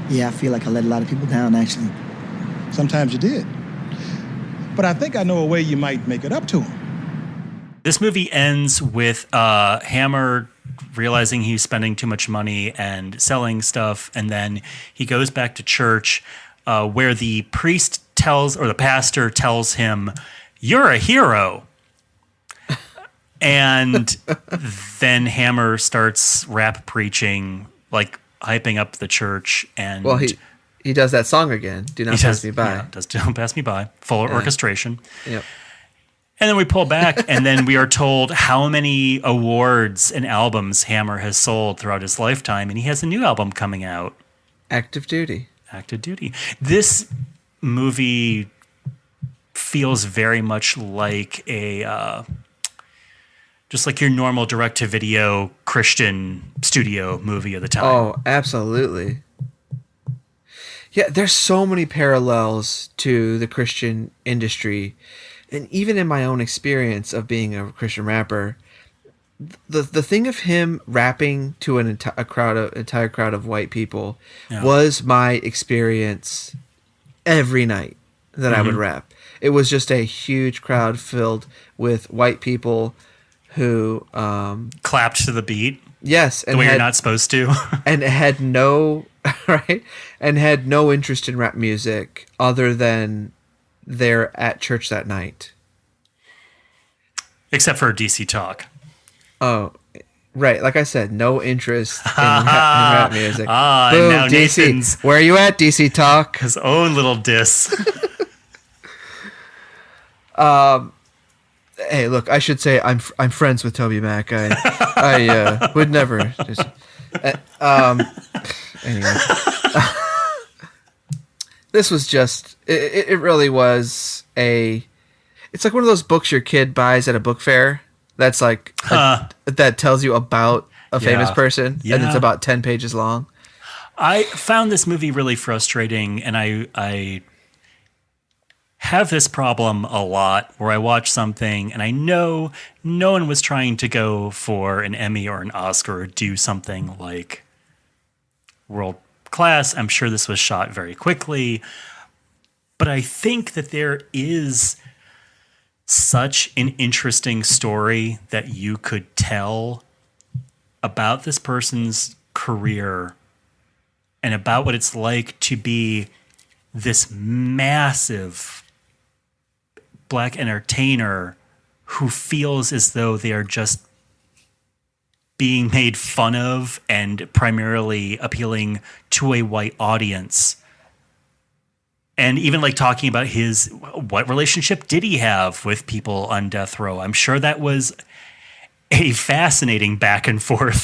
Speaker 8: Yeah, I feel like I let a lot of people down, actually.
Speaker 11: Sometimes you did. But I think I know a way you might make it up to him.
Speaker 1: This movie ends with Hammer realizing he's spending too much money and selling stuff, and then he goes back to church where the pastor tells him, "You're a hero." And then Hammer starts rap preaching, hyping up the church. And
Speaker 2: he does that song again. Do not pass me by.
Speaker 1: Yeah, does Don't Pass Me By. Full orchestration.
Speaker 2: Yep.
Speaker 1: And then we pull back, and then we are told how many awards and albums Hammer has sold throughout his lifetime, and he has a new album coming out.
Speaker 2: Active Duty.
Speaker 1: This movie feels very much like just like your normal direct-to-video Christian studio movie of the time.
Speaker 2: Oh, absolutely. Yeah, there's so many parallels to the Christian industry. And even in my own experience of being a Christian rapper, the thing of him rapping to an entire crowd of white people was my experience every night that I would rap. It was just a huge crowd filled with white people who
Speaker 1: clapped to the beat.
Speaker 2: Yes,
Speaker 1: the way you're not supposed to,
Speaker 2: and had no interest in rap music other than they're at church that night.
Speaker 1: Except for DC Talk.
Speaker 2: Oh, right. Like I said, no interest in rap music.
Speaker 1: Boom, and now
Speaker 2: DC.
Speaker 1: Nathan's,
Speaker 2: where are you at, DC Talk?
Speaker 1: His own little diss.
Speaker 2: Hey, look, I should say I'm friends with Toby Mac. I would never just... anyway. This was just... It really was a... it's like one of those books your kid buys at a book fair. That's like that tells you about a famous person, and it's about 10 pages long.
Speaker 1: I found this movie really frustrating, and I have this problem a lot where I watch something and I know no one was trying to go for an Emmy or an Oscar or do something like world class. I'm sure this was shot very quickly, but I think that there is such an interesting story that you could tell about this person's career and about what it's like to be this massive Black entertainer who feels as though they are just being made fun of and primarily appealing to a white audience. And even like talking about what relationship did he have with people on death row? I'm sure that was a fascinating back and forth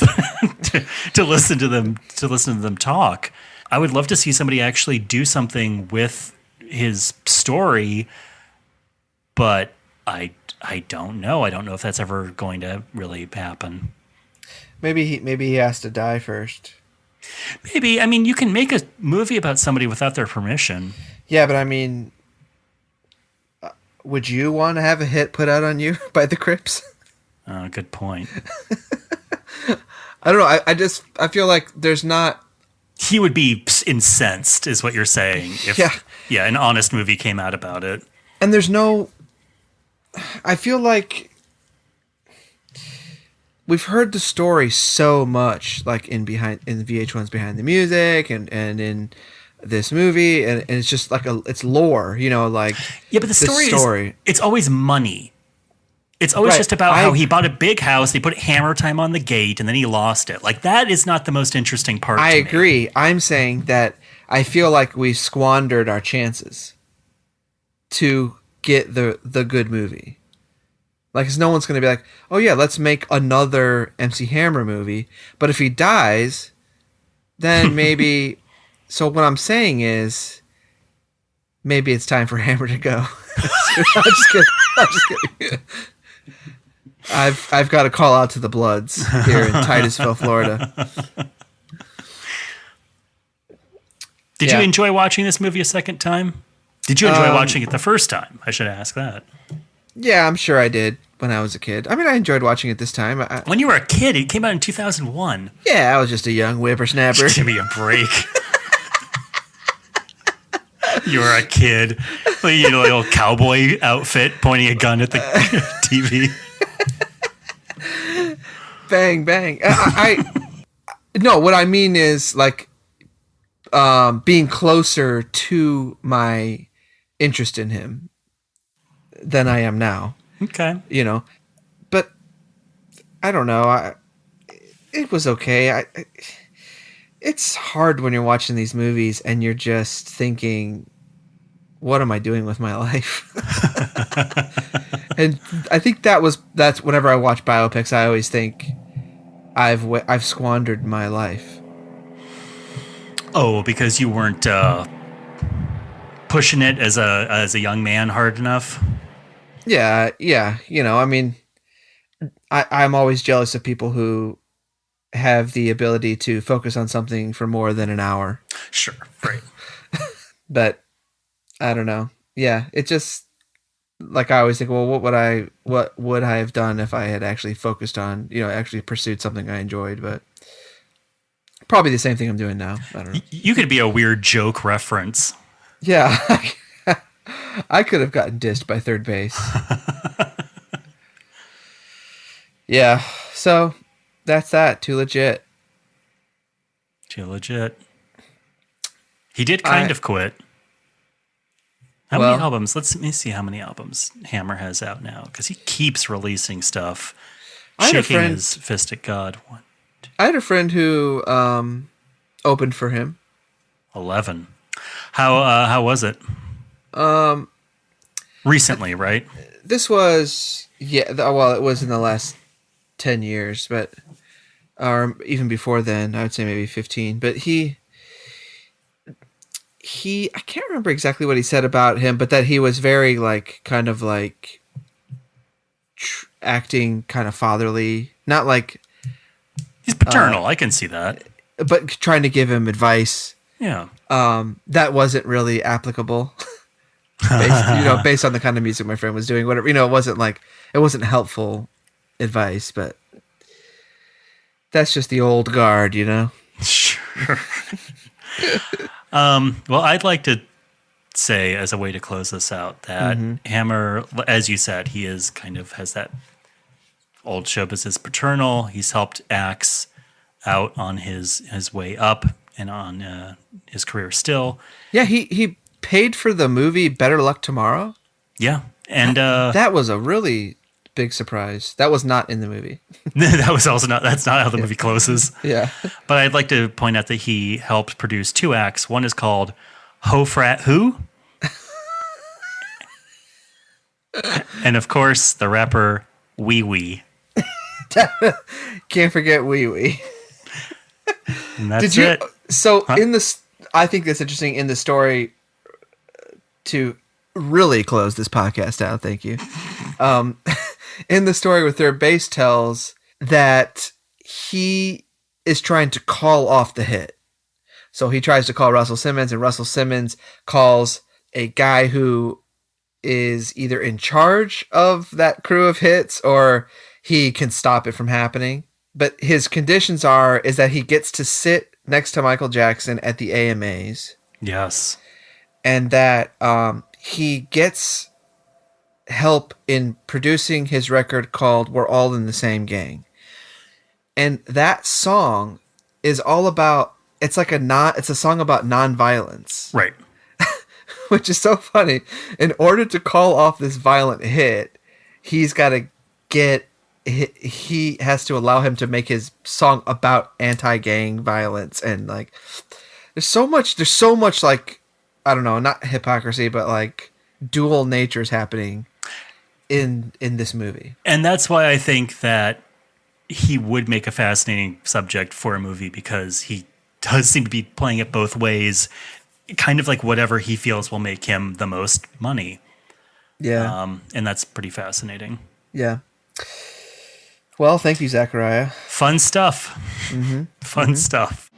Speaker 1: to listen to them talk. I would love to see somebody actually do something with his story, but I don't know. I don't know if that's ever going to really happen.
Speaker 2: Maybe he has to die first.
Speaker 1: Maybe. I mean, you can make a movie about somebody without their permission.
Speaker 2: Yeah, but I mean, would you want to have a hit put out on you by the Crips?
Speaker 1: Good point.
Speaker 2: I don't know. I feel like there's not.
Speaker 1: He would be incensed, is what you're saying. If, an honest movie came out about it.
Speaker 2: And there's no. I feel like we've heard the story so much, like in VH1's Behind the Music and in this movie, and it's just like it's lore, like
Speaker 1: but the story. It's always money. It's always just about how he bought a big house, he put Hammer Time on the gate, and then he lost it. Like, that is not the most interesting part.
Speaker 2: I agree. I'm saying that I feel like we squandered our chances to get the good movie. Like, 'cause no one's going to be like, oh yeah, let's make another MC Hammer movie. But if he dies, then maybe. So what I'm saying is, maybe it's time for Hammer to go. I'm just kidding. I've got to call out to the Bloods here in Titusville, Florida.
Speaker 1: Did you enjoy watching this movie a second time? Did you enjoy watching it the first time? I should ask that.
Speaker 2: Yeah, I'm sure I did when I was a kid. I mean, I enjoyed watching it this time.
Speaker 1: When you were a kid, it came out in 2001.
Speaker 2: Yeah, I was just a young whippersnapper.
Speaker 1: Give me a break. You were a kid. A little cowboy outfit pointing a gun at the TV.
Speaker 2: Bang, bang. No, what I mean is like being closer to my interest in him than I am now.
Speaker 1: Okay.
Speaker 2: But I don't know. It was okay. It's hard when you're watching these movies and you're just thinking, what am I doing with my life? And I think that's whenever I watch biopics, I always think I've squandered my life.
Speaker 1: Oh, because you weren't pushing it as a young man hard enough?
Speaker 2: Yeah. I mean, I'm always jealous of people who have the ability to focus on something for more than an hour.
Speaker 1: Sure, right.
Speaker 2: But I don't know. Yeah, it just like I always think, well, what would I have done if I had actually focused on, actually pursued something I enjoyed? But probably the same thing I'm doing now. I don't know.
Speaker 1: You could be a weird joke reference.
Speaker 2: Yeah, I could have gotten dissed by third base. Yeah, so that's that. Too legit.
Speaker 1: Too legit. He did kind of quit. How many albums? Let me see how many albums Hammer has out now, because he keeps releasing stuff. Shaking his fist at God.
Speaker 2: I had a friend who opened for him.
Speaker 1: 11. How was it? Recently, right?
Speaker 2: This was it was in the last 10 years, but or even before then, I would say maybe 15. But he I can't remember exactly what he said about him, but that he was very kind of acting kind of fatherly, not like
Speaker 1: he's paternal. I can see that,
Speaker 2: but trying to give him advice.
Speaker 1: Yeah.
Speaker 2: That wasn't really applicable. Based on the kind of music my friend was doing, whatever, it wasn't helpful advice, but that's just the old guard,
Speaker 1: Sure. Well, I'd like to say, as a way to close this out, that Hammer, as you said, he is kind of has that old showbiz as paternal. He's helped Axe out on his way up and on his career still.
Speaker 2: Yeah, he paid for the movie Better Luck Tomorrow.
Speaker 1: Yeah, and
Speaker 2: that was a really big surprise. That was not in the movie.
Speaker 1: That was also not. That's not how the movie closes.
Speaker 2: Yeah,
Speaker 1: but I'd like to point out that he helped produce 2 acts. One is called Ho Frat Who, and of course the rapper Wee Wee.
Speaker 2: Can't forget Wee Wee.
Speaker 1: And that's it.
Speaker 2: So in this, I think that's interesting in the story. To really close this podcast out, thank you. In the story where Third Base tells that he is trying to call off the hit. So he tries to call Russell Simmons, and Russell Simmons calls a guy who is either in charge of that crew of hits or he can stop it from happening. But his conditions is that he gets to sit next to Michael Jackson at the AMAs.
Speaker 1: Yes.
Speaker 2: And that he gets help in producing his record called We're All in the Same Gang. And that song is all about, it's a song about nonviolence.
Speaker 1: Right.
Speaker 2: Which is so funny. In order to call off this violent hit, he has to allow him to make his song about anti-gang violence. And there's so much like, I don't know, not hypocrisy, but like dual natures happening in this movie.
Speaker 1: And that's why I think that he would make a fascinating subject for a movie, because he does seem to be playing it both ways, kind of like whatever he feels will make him the most money.
Speaker 2: Yeah.
Speaker 1: And that's pretty fascinating.
Speaker 2: Yeah. Well, thank you, Zachariah.
Speaker 1: Fun stuff. Fun stuff.